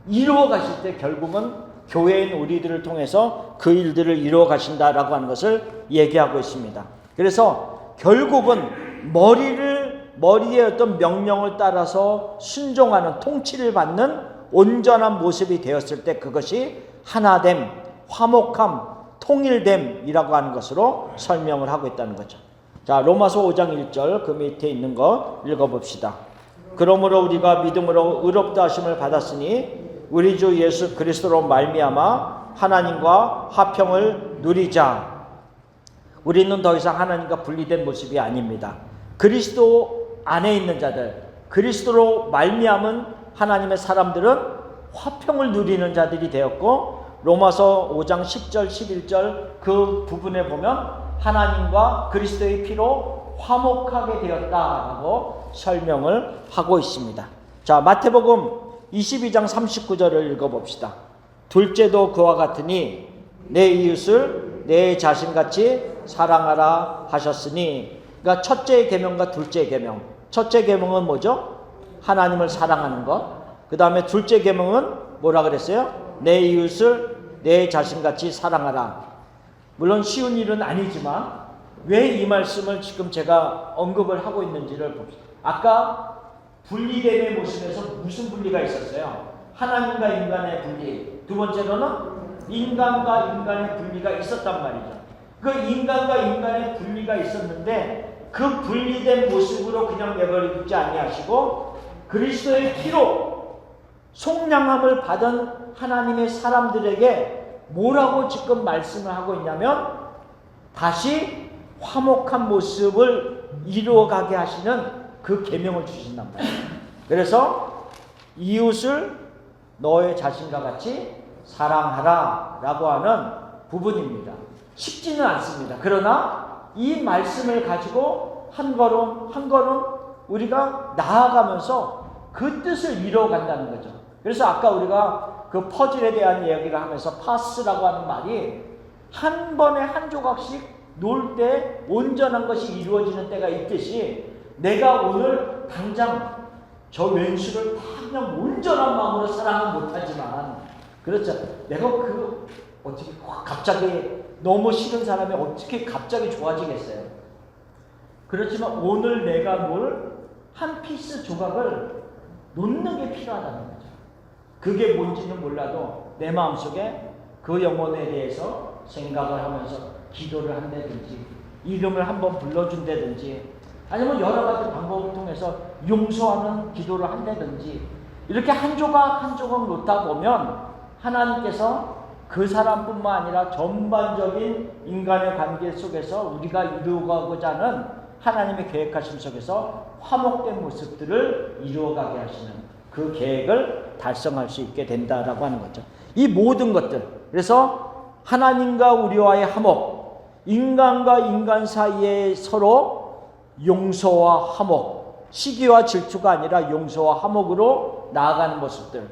[SPEAKER 1] 이루어 가실 때 결국은 교회인 우리들을 통해서 그 일들을 이루어 가신다라고 하는 것을 얘기하고 있습니다. 그래서 결국은 머리의 어떤 명령을 따라서 순종하는 통치를 받는 온전한 모습이 되었을 때 그것이 하나됨, 화목함, 통일됨이라고 하는 것으로 설명을 하고 있다는 거죠. 자, 로마서 5장 1절 그 밑에 있는 거 읽어봅시다. 그러므로 우리가 믿음으로 의롭다 하심을 받았으니 우리 주 예수 그리스도로 말미암아 하나님과 화평을 누리자. 우리는 더 이상 하나님과 분리된 모습이 아닙니다. 그리스도 안에 있는 자들, 그리스도로 말미암은 하나님의 사람들은 화평을 누리는 자들이 되었고 로마서 5장 10절 11절 그 부분에 보면 하나님과 그리스도의 피로 화목하게 되었다라고 설명을 하고 있습니다. 자, 마태복음 22장 39절을 읽어봅시다. 둘째도 그와 같으니 내 이웃을 내 자신같이 사랑하라 하셨으니, 그러니까 첫째 계명과 둘째 계명. 첫째 계명은 뭐죠? 하나님을 사랑하는 것. 그 다음에 둘째 계명은 뭐라 그랬어요? 내 이웃을 내 자신같이 사랑하라. 물론 쉬운 일은 아니지만 왜 이 말씀을 지금 제가 언급을 하고 있는지를 봅시다. 아까 분리됨의 모습에서 무슨 분리가 있었어요? 하나님과 인간의 분리. 두 번째로는 인간과 인간의 분리가 있었단 말이죠. 그 인간과 인간의 분리가 있었는데 그 분리된 모습으로 그냥 내버리지 아니하시고 그리스도의 피로 속량함을 받은 하나님의 사람들에게 뭐라고 지금 말씀을 하고 있냐면 다시 화목한 모습을 이루어가게 하시는 그 계명을 주신단 말이에요. 그래서 이웃을 너의 자신과 같이 사랑하라 라고 하는 부분입니다. 쉽지는 않습니다. 그러나 이 말씀을 가지고 한 걸음 한 걸음 우리가 나아가면서 그 뜻을 이루어간다는 거죠. 그래서 아까 우리가 그 퍼즐에 대한 이야기를 하면서 파스라고 하는 말이 한 번에 한 조각씩 놓을 때 온전한 것이 이루어지는 때가 있듯이 내가 오늘 당장 저 왼수를 그냥 온전한 마음으로 사랑은 못하지만 그렇죠. 내가 그 어떻게 갑자기 너무 싫은 사람이 어떻게 갑자기 좋아지겠어요. 그렇지만 오늘 내가 놓을 한 피스 조각을 놓는 게 필요하다는 거죠. 그게 뭔지는 몰라도 내 마음속에 그 영혼에 대해서 생각을 하면서 기도를 한다든지 이름을 한번 불러준다든지 아니면 여러 가지 방법을 통해서 용서하는 기도를 한다든지 이렇게 한 조각 한 조각 놓다 보면 하나님께서 그 사람뿐만 아니라 전반적인 인간의 관계 속에서 우리가 이루어가고자 하는 하나님의 계획하심 속에서 화목된 모습들을 이루어가게 하시는 그 계획을 달성할 수 있게 된다라고 하는 거죠. 이 모든 것들, 그래서 하나님과 우리와의 화목, 인간과 인간 사이에 서로 용서와 화목, 시기와 질투가 아니라 용서와 화목으로 나아가는 모습들,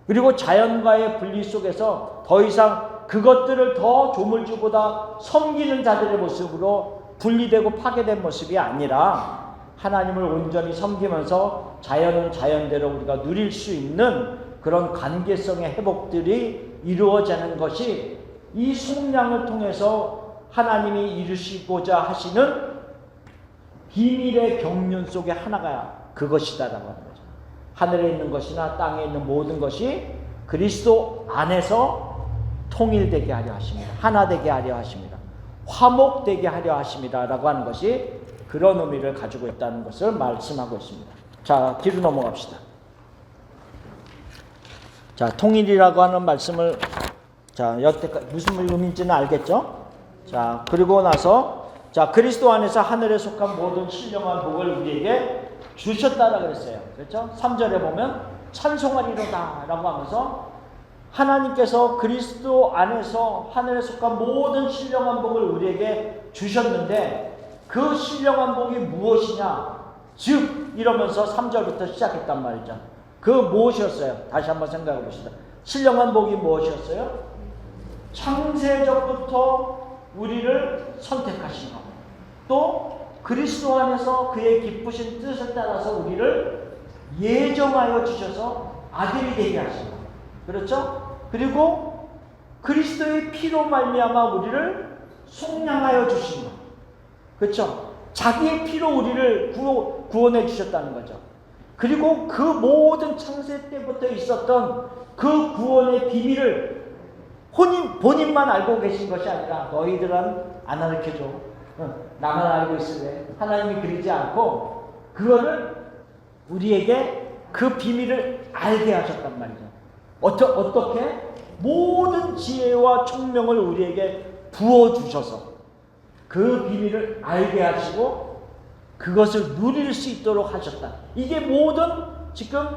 [SPEAKER 1] 그리고 자연과의 분리 속에서 더 이상 그것들을 더 조물주보다 섬기는 자들의 모습으로 분리되고 파괴된 모습이 아니라 하나님을 온전히 섬기면서 자연은 자연대로 우리가 누릴 수 있는 그런 관계성의 회복들이 이루어지는 것이 이 속량을 통해서 하나님이 이루시고자 하시는 비밀의 경륜 속에 하나가 그것이다라고 하는 거죠. 하늘에 있는 것이나 땅에 있는 모든 것이 그리스도 안에서 통일되게 하려 하십니다. 하나 되게 하려 하십니다. 화목되게 하려 하십니다. 라고 하는 것이 그런 의미를 가지고 있다는 것을 말씀하고 있습니다. 자, 뒤로 넘어갑시다. 자, 통일이라고 하는 말씀을 자, 여태까지 무슨 의미인지는 알겠죠? 자, 그리고 나서 자, 그리스도 안에서 하늘에 속한 모든 신령한 복을 우리에게 주셨다라고 그랬어요. 그렇죠? 3절에 보면 찬송하리로다 라고 하면서 하나님께서 그리스도 안에서 하늘에 속한 모든 신령한 복을 우리에게 주셨는데 그 신령한 복이 무엇이냐? 즉 이러면서 3절부터 시작했단 말이죠. 그 무엇이었어요? 다시 한번 생각해 봅시다. 신령한 복이 무엇이었어요? 창세적부터 우리를 선택하신 것, 또 그리스도 안에서 그의 기쁘신 뜻을 따라서 우리를 예정하여 주셔서 아들이 되게 하신 것, 그렇죠? 그리고 그리스도의 피로 말미암아 우리를 속량하여 주신 것, 그렇죠? 자기의 피로 우리를 구원해 주셨다는 거죠. 그리고 그 모든 창세 때부터 있었던 그 구원의 비밀을 본인만 알고 계신 것이 아니라 너희들은 안 알려줘. 나만 알고 있을래. 하나님이 그러지 않고 그거를 우리에게 그 비밀을 알게 하셨단 말이죠. 어떻게? 모든 지혜와 총명을 우리에게 부어주셔서 그 비밀을 알게 하시고 그것을 누릴 수 있도록 하셨다. 이게 모든 지금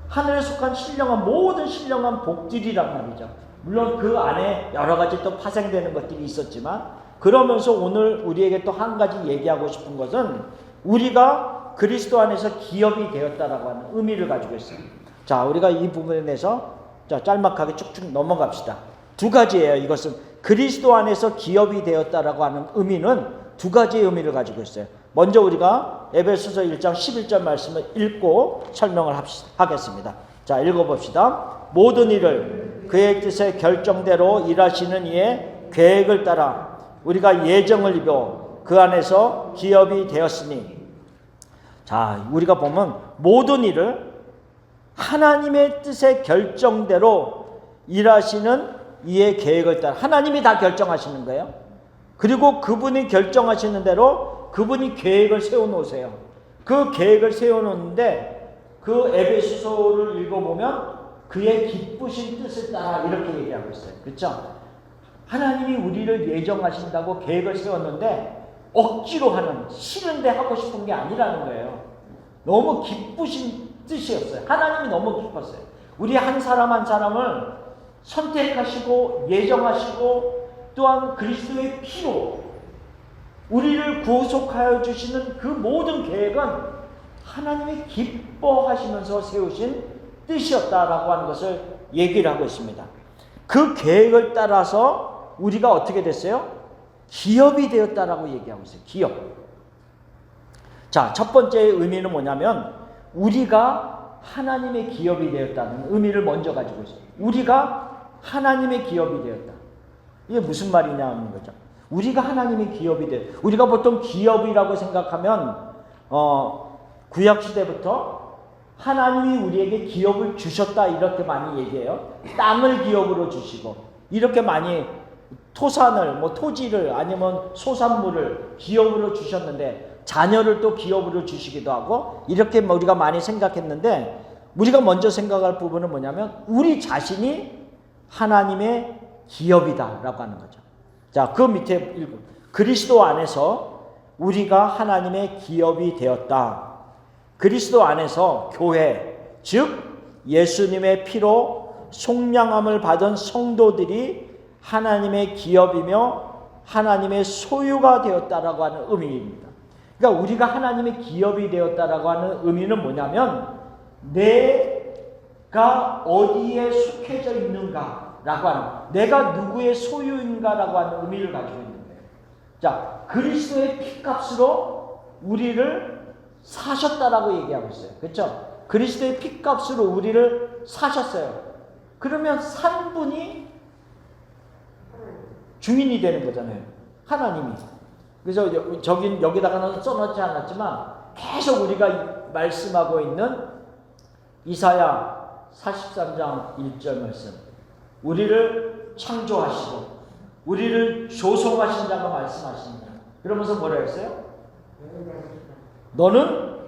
[SPEAKER 1] 하늘에 속한 신령한 모든 신령한 복들이란 말이죠. 물론 그 안에 여러 가지 또 파생되는 것들이 있었지만 그러면서 오늘 우리에게 또 한 가지 얘기하고 싶은 것은 우리가 그리스도 안에서 기업이 되었다라고 하는 의미를 가지고 있어요. 자, 우리가 이 부분에 대해서 자, 짤막하게 쭉쭉 넘어갑시다. 두 가지예요. 이것은 그리스도 안에서 기업이 되었다라고 하는 의미는 두 가지의 의미를 가지고 있어요. 먼저 우리가 에베소서 1장 11절 말씀을 읽고 설명을 하겠습니다. 자, 읽어봅시다. 모든 일을 그의 뜻의 결정대로 일하시는 이의 계획을 따라 우리가 예정을 입어 그 안에서 기업이 되었으니. 자, 우리가 보면 모든 일을 하나님의 뜻의 결정대로 일하시는 이의 계획을 따라 하나님이 다 결정하시는 거예요. 그리고 그분이 결정하시는 대로 그분이 계획을 세워놓으세요. 그 계획을 세워놓는데 그 에베소서를 읽어보면 그의 기쁘신 뜻을 따라 이렇게 얘기하고 있어요. 그렇죠? 하나님이 우리를 예정하신다고 계획을 세웠는데 억지로 하는, 싫은데 하고 싶은 게 아니라는 거예요. 너무 기쁘신 뜻이었어요. 하나님이 너무 기뻤어요. 우리 한 사람 한 사람을 선택하시고 예정하시고 또한 그리스도의 피로 우리를 구속하여 주시는 그 모든 계획은 하나님이 기뻐하시면서 세우신 뜻이었다라고 하는 것을 얘기를 하고 있습니다. 그 계획을 따라서 우리가 어떻게 됐어요? 기업이 되었다라고 얘기하고 있어요. 기업. 자, 첫 번째 의미는 뭐냐면 우리가 하나님의 기업이 되었다는 의미를 먼저 가지고 있어요. 우리가 하나님의 기업이 되었다. 이게 무슨 말이냐는 거죠. 우리가 하나님의 기업이 되었다. 우리가 보통 기업이라고 생각하면 구약 시대부터 하나님이 우리에게 기업을 주셨다 이렇게 많이 얘기해요. 땅을 기업으로 주시고 이렇게 많이 토산을 토지를 아니면 소산물을 기업으로 주셨는데 자녀를 또 기업으로 주시기도 하고 이렇게 우리가 많이 생각했는데 우리가 먼저 생각할 부분은 뭐냐면 우리 자신이 하나님의 기업이다라고 하는 거죠. 자, 그 밑에 읽고 그리스도 안에서 우리가 하나님의 기업이 되었다. 그리스도 안에서 교회, 즉 예수님의 피로 속량함을 받은 성도들이 하나님의 기업이며 하나님의 소유가 되었다라고 하는 의미입니다. 그러니까 우리가 하나님의 기업이 되었다라고 하는 의미는 뭐냐면 내가 어디에 속해져 있는가라고 하는, 내가 누구의 소유인가라고 하는 의미를 가지고 있는 거예요. 자, 그리스도의 피값으로 우리를 사셨다라고 얘기하고 있어요. 그렇죠? 그리스도의 피값으로 우리를 사셨어요. 그러면 산 분이 주인이 되는 거잖아요. 하나님이. 그래서 여기다가는 써놓지 않았지만 계속 우리가 말씀하고 있는 이사야 43장 1절 말씀. 우리를 창조하시고 우리를 조성하신 자가 말씀하십니다. 그러면서 뭐라 했어요? 너는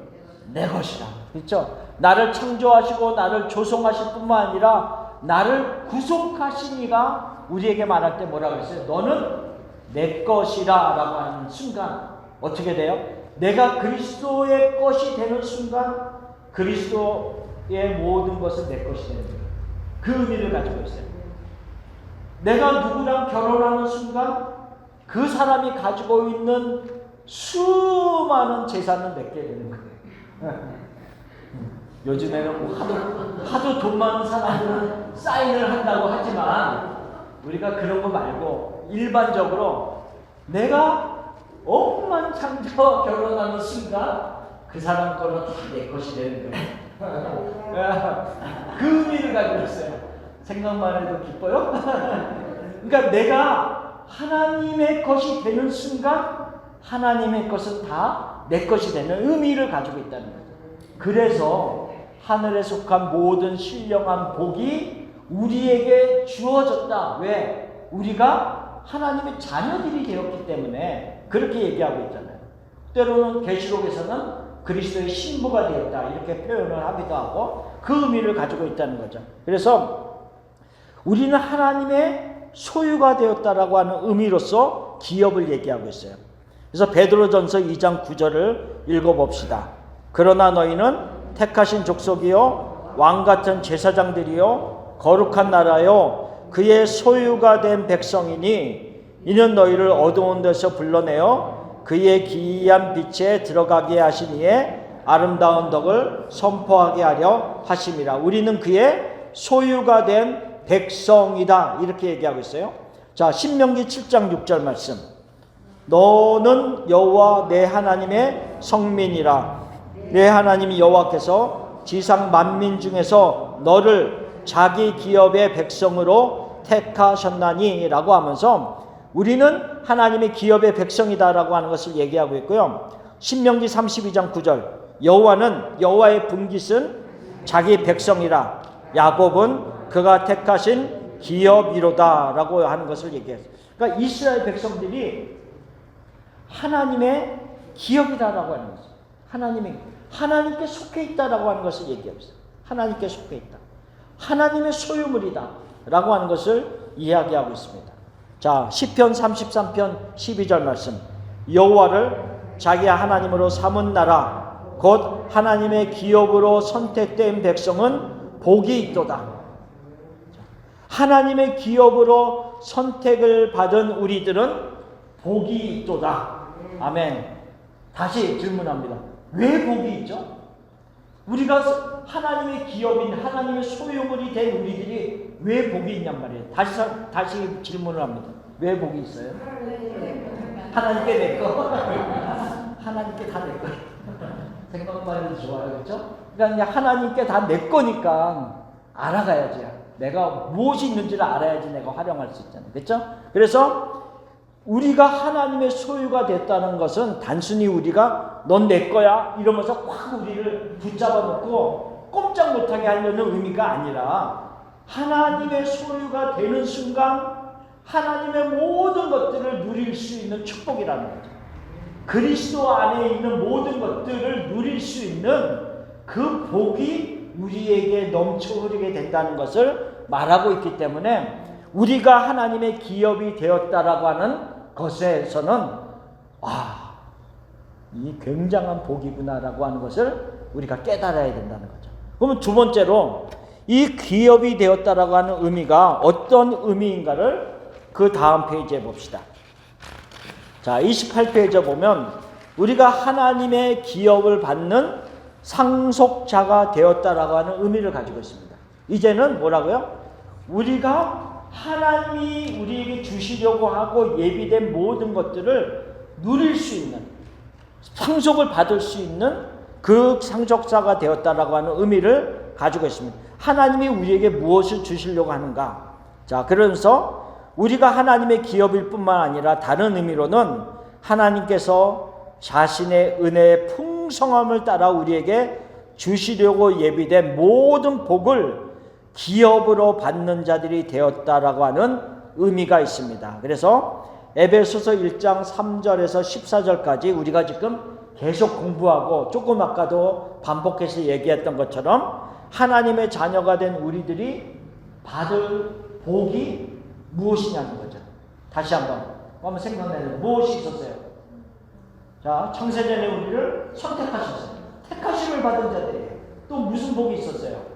[SPEAKER 1] 내 것이라. 그렇죠? 나를 창조하시고 나를 조성하실 뿐만 아니라 나를 구속하신 이가 우리에게 말할 때 뭐라고 했어요? 너는 내 것이라 라고 하는 순간 어떻게 돼요? 내가 그리스도의 것이 되는 순간 그리스도의 모든 것은 내 것이 되는 거예요. 그 의미를 가지고 있어요. 내가 누구랑 결혼하는 순간 그 사람이 가지고 있는 수많은 재산은 내게 되는 거예요. 요즘에는 하도 돈 많은 사람들은 사인을 한다고 하지만 우리가 그런 거 말고 일반적으로 내가 억만장자와 결혼하는 순간 그 사람 거는 다 내 것이 되는 거예요. 그 의미를 가지고 있어요. 생각만 해도 기뻐요? 그러니까 내가 하나님의 것이 되는 순간 하나님의 것은 다 내 것이 되는 의미를 가지고 있다는 거죠. 그래서 하늘에 속한 모든 신령한 복이 우리에게 주어졌다. 왜? 우리가 하나님의 자녀들이 되었기 때문에 그렇게 얘기하고 있잖아요. 때로는 계시록에서는 그리스도의 신부가 되었다 이렇게 표현을 하기도 하고 그 의미를 가지고 있다는 거죠. 그래서 우리는 하나님의 소유가 되었다라고 하는 의미로서 기업을 얘기하고 있어요. 그래서 베드로전서 2장 9절을 읽어봅시다. 그러나 너희는 택하신 족속이요 왕같은 제사장들이요 거룩한 나라요 그의 소유가 된 백성이니 이는 너희를 어두운 데서 불러내어 그의 기이한 빛에 들어가게 하신 이의 아름다운 덕을 선포하게 하려 하심이라. 우리는 그의 소유가 된 백성이다 이렇게 얘기하고 있어요. 자, 신명기 7장 6절 말씀. 너는 여호와 내 하나님의 성민이라. 내 하나님 여호와께서 지상 만민 중에서 너를 자기 기업의 백성으로 택하셨나니 라고 하면서 우리는 하나님의 기업의 백성이다라고 하는 것을 얘기하고 있고요. 신명기 32장 9절 여호와는 여호와의 분깃은 자기 백성이라. 야곱은 그가 택하신 기업이로다 라고 하는 것을 얘기했어요. 그러니까 이스라엘 백성들이 하나님의 기업이다라고 하는 거죠. 하나님께 속해 있다라고 하는 것을 얘기하고 있어요. 하나님께 속해 있다. 하나님의 소유물이다 라고 하는 것을 이야기하고 있습니다. 자, 시편 33편 12절 말씀. 여호와를 자기 하나님으로 삼은 나라 곧 하나님의 기업으로 선택된 백성은 복이 있도다. 하나님의 기업으로 선택을 받은 우리들은 복이 있도다. 아멘. 다시 질문합니다. 왜 복이 있죠? 우리가 하나님의 기업인 하나님의 소유물이 된 우리들이 왜 복이 있냔 말이에요. 다시 질문을 합니다. 왜 복이 있어요? 하나님께 내 거. 하나님께 다 내 거. 생각만 해도 좋아요. 그렇죠? 그러니까 하나님께 다 내 거니까 알아가야지. 내가 무엇이 있는지를 알아야지 내가 활용할 수 있잖아요. 그렇죠? 그래서 우리가 하나님의 소유가 됐다는 것은 단순히 우리가 넌 내 거야 이러면서 확 우리를 붙잡아 놓고 꼼짝 못하게 하려는 의미가 아니라 하나님의 소유가 되는 순간 하나님의 모든 것들을 누릴 수 있는 축복이라는 거죠. 그리스도 안에 있는 모든 것들을 누릴 수 있는 그 복이 우리에게 넘쳐 흐르게 된다는 것을 말하고 있기 때문에 우리가 하나님의 기업이 되었다라고 하는 것에서는 이 굉장한 복이구나라고 하는 것을 우리가 깨달아야 된다는 거죠. 그러면 두 번째로 이 기업이 되었다라고 하는 의미가 어떤 의미인가를 그 다음 페이지에 봅시다. 자, 28페이지에 보면 우리가 하나님의 기업을 받는 상속자가 되었다라고 하는 의미를 가지고 있습니다. 이제는 뭐라고요? 우리가 하나님이 우리에게 주시려고 하고 예비된 모든 것들을 누릴 수 있는, 상속을 받을 수 있는 그 상속자가 되었다라고 하는 의미를 가지고 있습니다. 하나님이 우리에게 무엇을 주시려고 하는가? 자, 그러면서 우리가 하나님의 기업일 뿐만 아니라 다른 의미로는 하나님께서 자신의 은혜의 풍성함을 따라 우리에게 주시려고 예비된 모든 복을 기업으로 받는 자들이 되었다라고 하는 의미가 있습니다. 그래서 에베소서 1장 3절에서 14절까지 우리가 지금 계속 공부하고 조금 아까도 반복해서 얘기했던 것처럼 하나님의 자녀가 된 우리들이 받을 복이 무엇이냐는 거죠. 다시 한번 생각해요. 무엇이 있었어요? 자, 창세전에 우리를 선택하셨어요. 택하심을 받은 자들이에요. 또 무슨 복이 있었어요?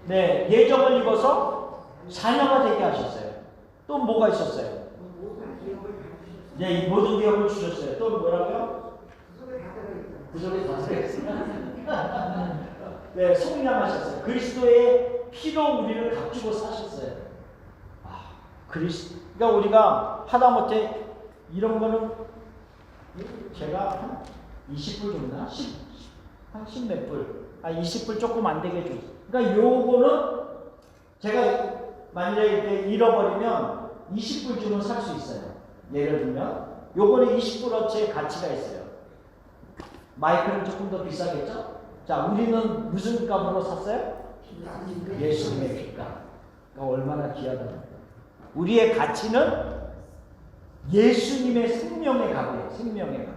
[SPEAKER 1] 네, 예정을 입어서 자녀가 되게 하셨어요. 또 뭐가 있었어요? 네, 이 모든 기업을 주셨어요. 또 뭐라고요? 구속에 다 들어있어요. 네, 속량하셨어요. 그리스도의 피로 우리를 값주고 사셨어요. 그러니까 우리가 하다못해 이런 거는 제가 한 20불 줬나? 한 10몇 불. 20불 조금 안 되게 줬어요. 그러니까 요거는 제가 만약에 이렇게 잃어버리면 20불 주면 살 수 있어요. 예를 들면 요거는 20불어치의 가치가 있어요. 마이크는 조금 더 비싸겠죠? 자, 우리는 무슨 값으로 샀어요? 예수님의 피값. 그러니까 얼마나 귀하다. 우리의 가치는 예수님의 생명의 값이에요. 생명의 값.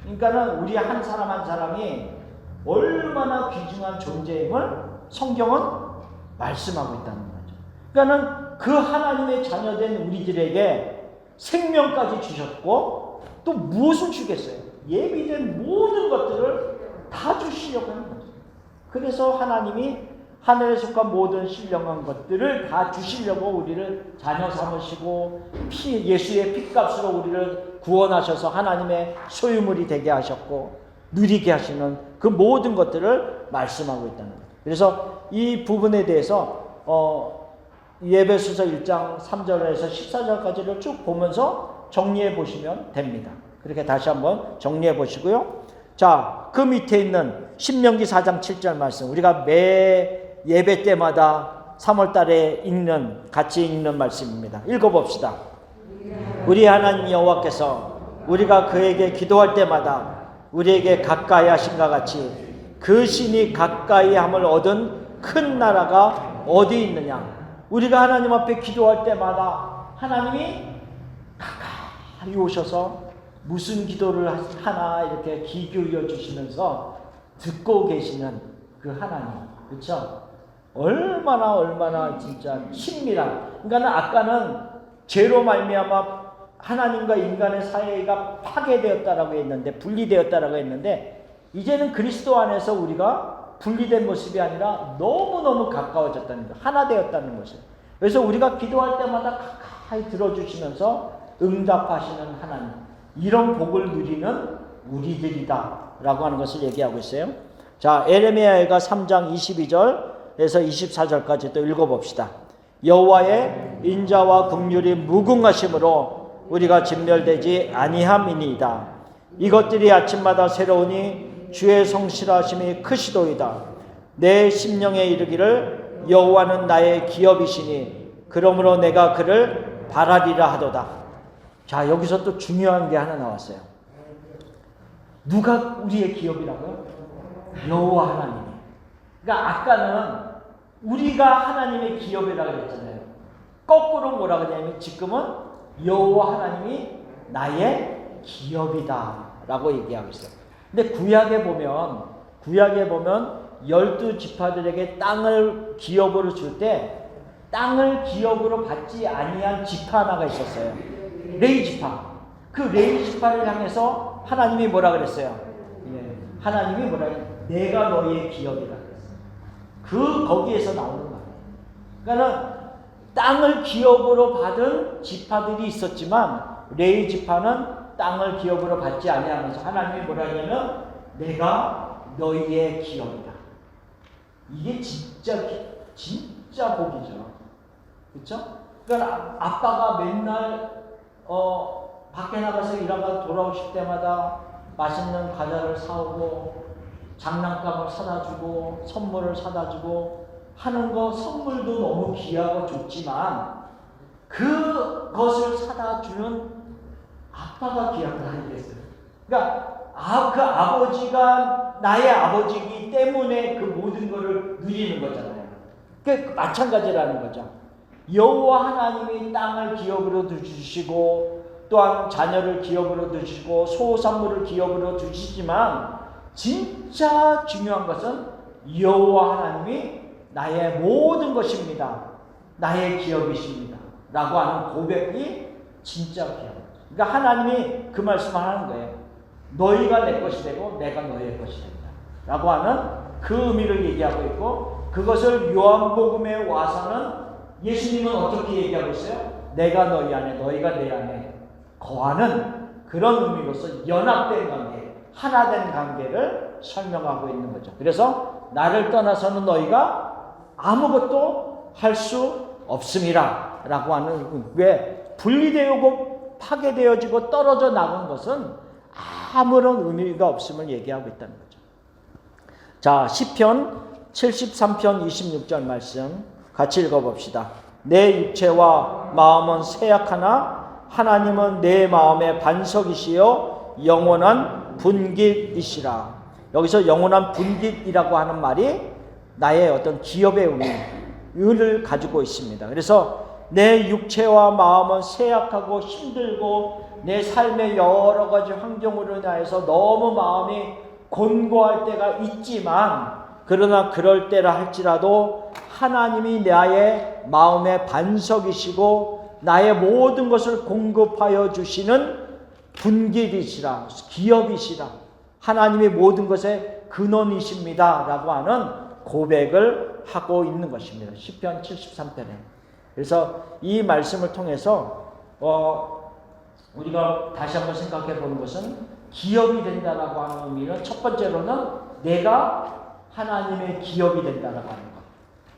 [SPEAKER 1] 그러니까는 우리 한 사람 한 사람이 얼마나 귀중한 존재임을 성경은 말씀하고 있다는 거죠. 그러니까는 그 하나님의 자녀된 우리들에게 생명까지 주셨고 또 무엇을 주겠어요? 예비된 모든 것들을 다 주시려고 하는 거죠. 그래서 하나님이 하늘에 속한 모든 신령한 것들을 다 주시려고 우리를 자녀 삼으시고 예수의 피값으로 우리를 구원하셔서 하나님의 소유물이 되게 하셨고 누리게 하시는 그 모든 것들을 말씀하고 있다는 거예요. 그래서 이 부분에 대해서 에베소서 1장 3절에서 14절까지를 쭉 보면서 정리해 보시면 됩니다. 그렇게 다시 한번 정리해 보시고요. 자, 그 밑에 있는 신명기 4장 7절 말씀, 우리가 매 예배 때마다 3월 달에 같이 읽는 말씀입니다. 읽어봅시다. 우리 하나님 여호와께서 우리가 그에게 기도할 때마다 우리에게 가까이 하신과 같이 그 신이 가까이 함을 얻은 큰 나라가 어디 있느냐. 우리가 하나님 앞에 기도할 때마다 하나님이 가까이 오셔서 무슨 기도를 하나 이렇게 귀 기울여 주시면서 듣고 계시는 그 하나님. 그렇죠? 얼마나 진짜 친밀한. 그러니까 아까는 죄로 말미암아 하나님과 인간의 사이가 파괴되었다라고 했는데, 분리되었다라고 했는데, 이제는 그리스도 안에서 우리가 분리된 모습이 아니라 너무너무 가까워졌다는 것, 하나 되었다는 것이에요. 그래서 우리가 기도할 때마다 가까이 들어주시면서 응답하시는 하나님, 이런 복을 누리는 우리들이다 라고 하는 것을 얘기하고 있어요. 자, 에레미야가 3장 22절에서 24절까지 또 읽어봅시다. 여호와의 인자와 긍휼이 무궁하심으로 우리가 진멸되지 아니함이니이다. 이것들이 아침마다 새로우니 주의 성실하심이 크시도이다. 내 심령에 이르기를 여호와는 나의 기업이시니 그러므로 내가 그를 바라리라 하도다. 자, 여기서 또 중요한 게 하나 나왔어요. 누가 우리의 기업이라고요? 여호와 하나님이. 그러니까 아까는 우리가 하나님의 기업이라고 그랬잖아요. 거꾸로 뭐라 그러냐면 지금은 여호와 하나님이 나의 기업이다 라고 얘기하고 있어요. 근데 구약에 보면 12지파들에게 땅을 기업으로 줄 때 땅을 기업으로 받지 아니한 지파 하나가 있었어요. 레위 지파. 그 레위 지파를 향해서 하나님이 뭐라 그랬어요? 하나님이 뭐라 그랬어요? 내가 너희의 기업이라 그랬어요. 거기에서 나오는 거예요. 그러니까 땅을 기업으로 받은 지파들이 있었지만 레위 지파는 땅을 기업으로 받지 아니하면서 하나님이 뭐라 하냐면 내가 너희의 기업이다. 이게 진짜 복이죠. 그렇죠? 그러니까 아빠가 맨날 밖에 나가서 일하다 돌아오실 때마다 맛있는 과자를 사오고 장난감을 사다 주고 선물을 사다 주고 하는 거, 선물도 너무 귀하고 좋지만 그것을 사다 주는 아빠가 귀한 거 아니겠어요? 그러니까 그 아버지가 나의 아버지이기 때문에 그 모든 것을 누리는 거잖아요. 그 마찬가지라는 거죠. 여호와 하나님이 땅을 기업으로 주시고 또한 자녀를 기업으로 주시고 소산물을 기업으로 주시지만 진짜 중요한 것은 여호와 하나님이 나의 모든 것입니다. 나의 기업이십니다. 라고 하는 고백이 진짜 귀합니다. 그러니까 하나님이 그 말씀을 하는 거예요. 너희가 내 것이 되고 내가 너희의 것이 된다. 라고 하는 그 의미를 얘기하고 있고 그것을 요한복음에 와서는 예수님은 어떻게 얘기하고 있어요? 내가 너희 안에 너희가 내 안에 거하는 그런 의미로서 연합된 관계, 하나된 관계를 설명하고 있는 거죠. 그래서 나를 떠나서는 너희가 아무것도 할 수 없음이라 라고 하는, 왜 분리되고 파괴되어지고 떨어져 나간 것은 아무런 의미가 없음을 얘기하고 있다는 거죠. 자, 시편 73편 26절 말씀 같이 읽어봅시다. 내 육체와 마음은 쇠약하나 하나님은 내 마음의 반석이시요 영원한 분깃이시라. 여기서 영원한 분깃이라고 하는 말이 나의 어떤 기업의 의미를 가지고 있습니다. 그래서 내 육체와 마음은 쇠약하고 힘들고 내 삶의 여러 가지 환경으로 인해서 너무 마음이 곤고할 때가 있지만, 그러나 그럴 때라 할지라도 하나님이 나의 마음의 반석이시고 나의 모든 것을 공급하여 주시는 분깃이시라, 기업이시라, 하나님이 모든 것의 근원이십니다 라고 하는 고백을 하고 있는 것입니다. 시편 73편에. 그래서 이 말씀을 통해서 우리가 다시 한번 생각해 보는 것은 기업이 된다라고 하는 의미는 첫 번째로는 내가 하나님의 기업이 된다라고 하는 것.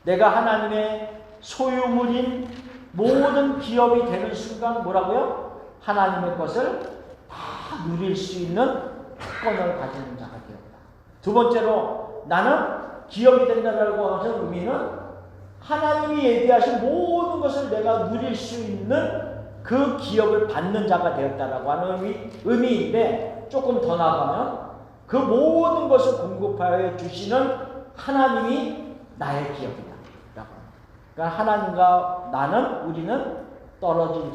[SPEAKER 1] 내가 하나님의 소유물인 모든 기업이 되는 순간 뭐라고요? 하나님의 것을 다 누릴 수 있는 특권을 가지는 자가 되었다. 두 번째로 나는 기업이 된다라고 하는 의미는 하나님이 얘기하신 모든 것을 내가 누릴 수 있는 그 기업을 받는 자가 되었다라고 하는 의미인데, 조금 더 나아가면 그 모든 것을 공급하여 주시는 하나님이 나의 기업이다. 그러니까 하나님과 나는, 우리는 떨어질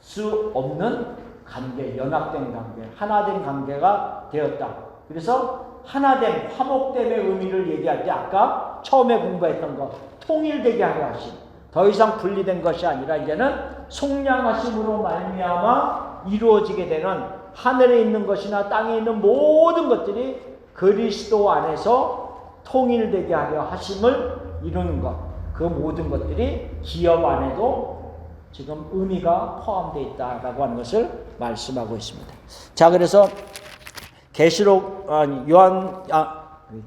[SPEAKER 1] 수 없는 관계, 연합된 관계, 하나된 관계가 되었다. 그래서 하나됨, 화목됨의 의미를 얘기할 때 아까 처음에 공부했던 것, 통일되게 하려 하심. 더 이상 분리된 것이 아니라 이제는 속량하심으로 말미암아 이루어지게 되는 하늘에 있는 것이나 땅에 있는 모든 것들이 그리스도 안에서 통일되게 하려 하심을 이루는 것, 그 모든 것들이 기업 안에도 지금 의미가 포함되어 있다라고 하는 것을 말씀하고 있습니다. 자, 그래서 계시록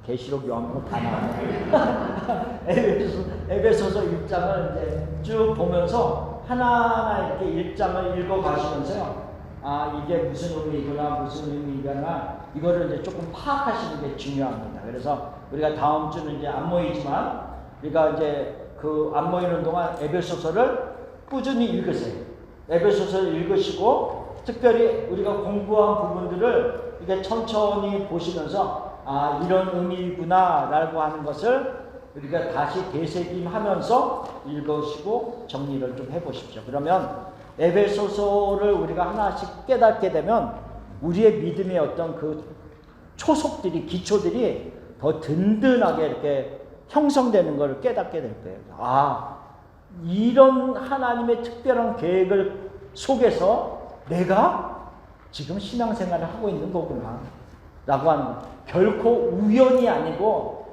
[SPEAKER 1] 계시록 요한복음 다 나와요. 에베소서 1장을 이제 쭉 보면서 하나하나 이렇게 1장을 읽어 가시면서요. 아, 이게 무슨 의미구나, 무슨 의미구나, 이거를 이제 조금 파악하시는 게 중요합니다. 그래서 우리가 다음 주는 이제 안 모이지만, 우리가 이제 그 안 모이는 동안 에베소서를 꾸준히 읽으세요. 에베소서를 읽으시고, 특별히 우리가 공부한 부분들을 이렇게 천천히 보시면서, 아, 이런 의미구나, 라고 하는 것을 우리가 다시 되새김하면서 읽으시고 정리를 좀 해보십시오. 그러면 에베소서를 우리가 하나씩 깨닫게 되면 우리의 믿음의 어떤 그 초속들이, 기초들이 더 든든하게 이렇게 형성되는 것을 깨닫게 될 거예요. 아, 이런 하나님의 특별한 계획을 속에서 내가 지금 신앙생활을 하고 있는 거구나, 라고 하는 거. 결코 우연이 아니고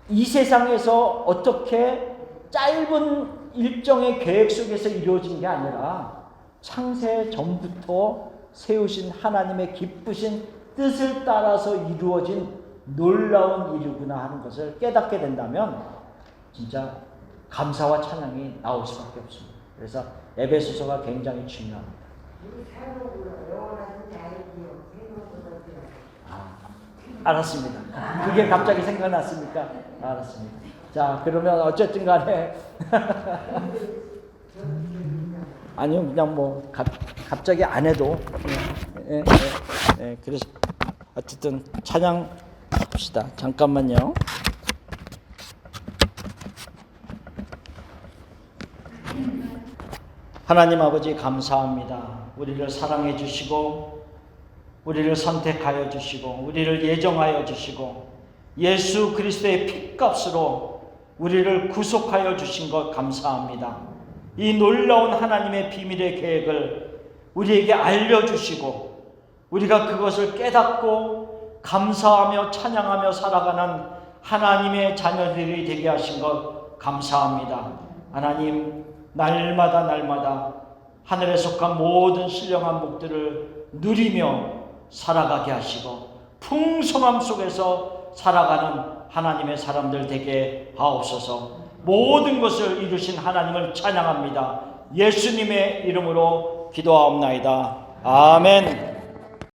[SPEAKER 1] 이 세상에서 어떻게 짧은 일정의 계획 속에서 이루어진 게 아니라 창세 전부터 세우신 하나님의 기쁘신 뜻을 따라서 이루어진 놀라운 일이구나 하는 것을 깨닫게 된다면 진짜 감사와 찬양이 나올 수밖에 없습니다. 그래서 에베소서가 굉장히 중요합니다. 알았습니다. 그게 갑자기 생각났습니까? 알았습니다. 자, 그러면 어쨌든 간에 아니요, 그냥 뭐 갑자기 안 해도 그래서 어쨌든 찬양 합시다. 잠깐만요. 하나님 아버지 감사합니다. 우리를 사랑해 주시고 우리를 선택하여 주시고 우리를 예정하여 주시고 예수 그리스도의 핏값으로 우리를 구속하여 주신 것 감사합니다. 이 놀라운 하나님의 비밀의 계획을 우리에게 알려주시고 우리가 그것을 깨닫고 감사하며 찬양하며 살아가는 하나님의 자녀들이 되게 하신 것 감사합니다. 하나님, 날마다 하늘에 속한 모든 신령한 복들을 누리며 살아가게 하시고 풍성함 속에서 살아가는 하나님의 사람들 되게 하옵소서. 모든 것을 이루신 하나님을 찬양합니다. 예수님의 이름으로 기도하옵나이다. 아멘.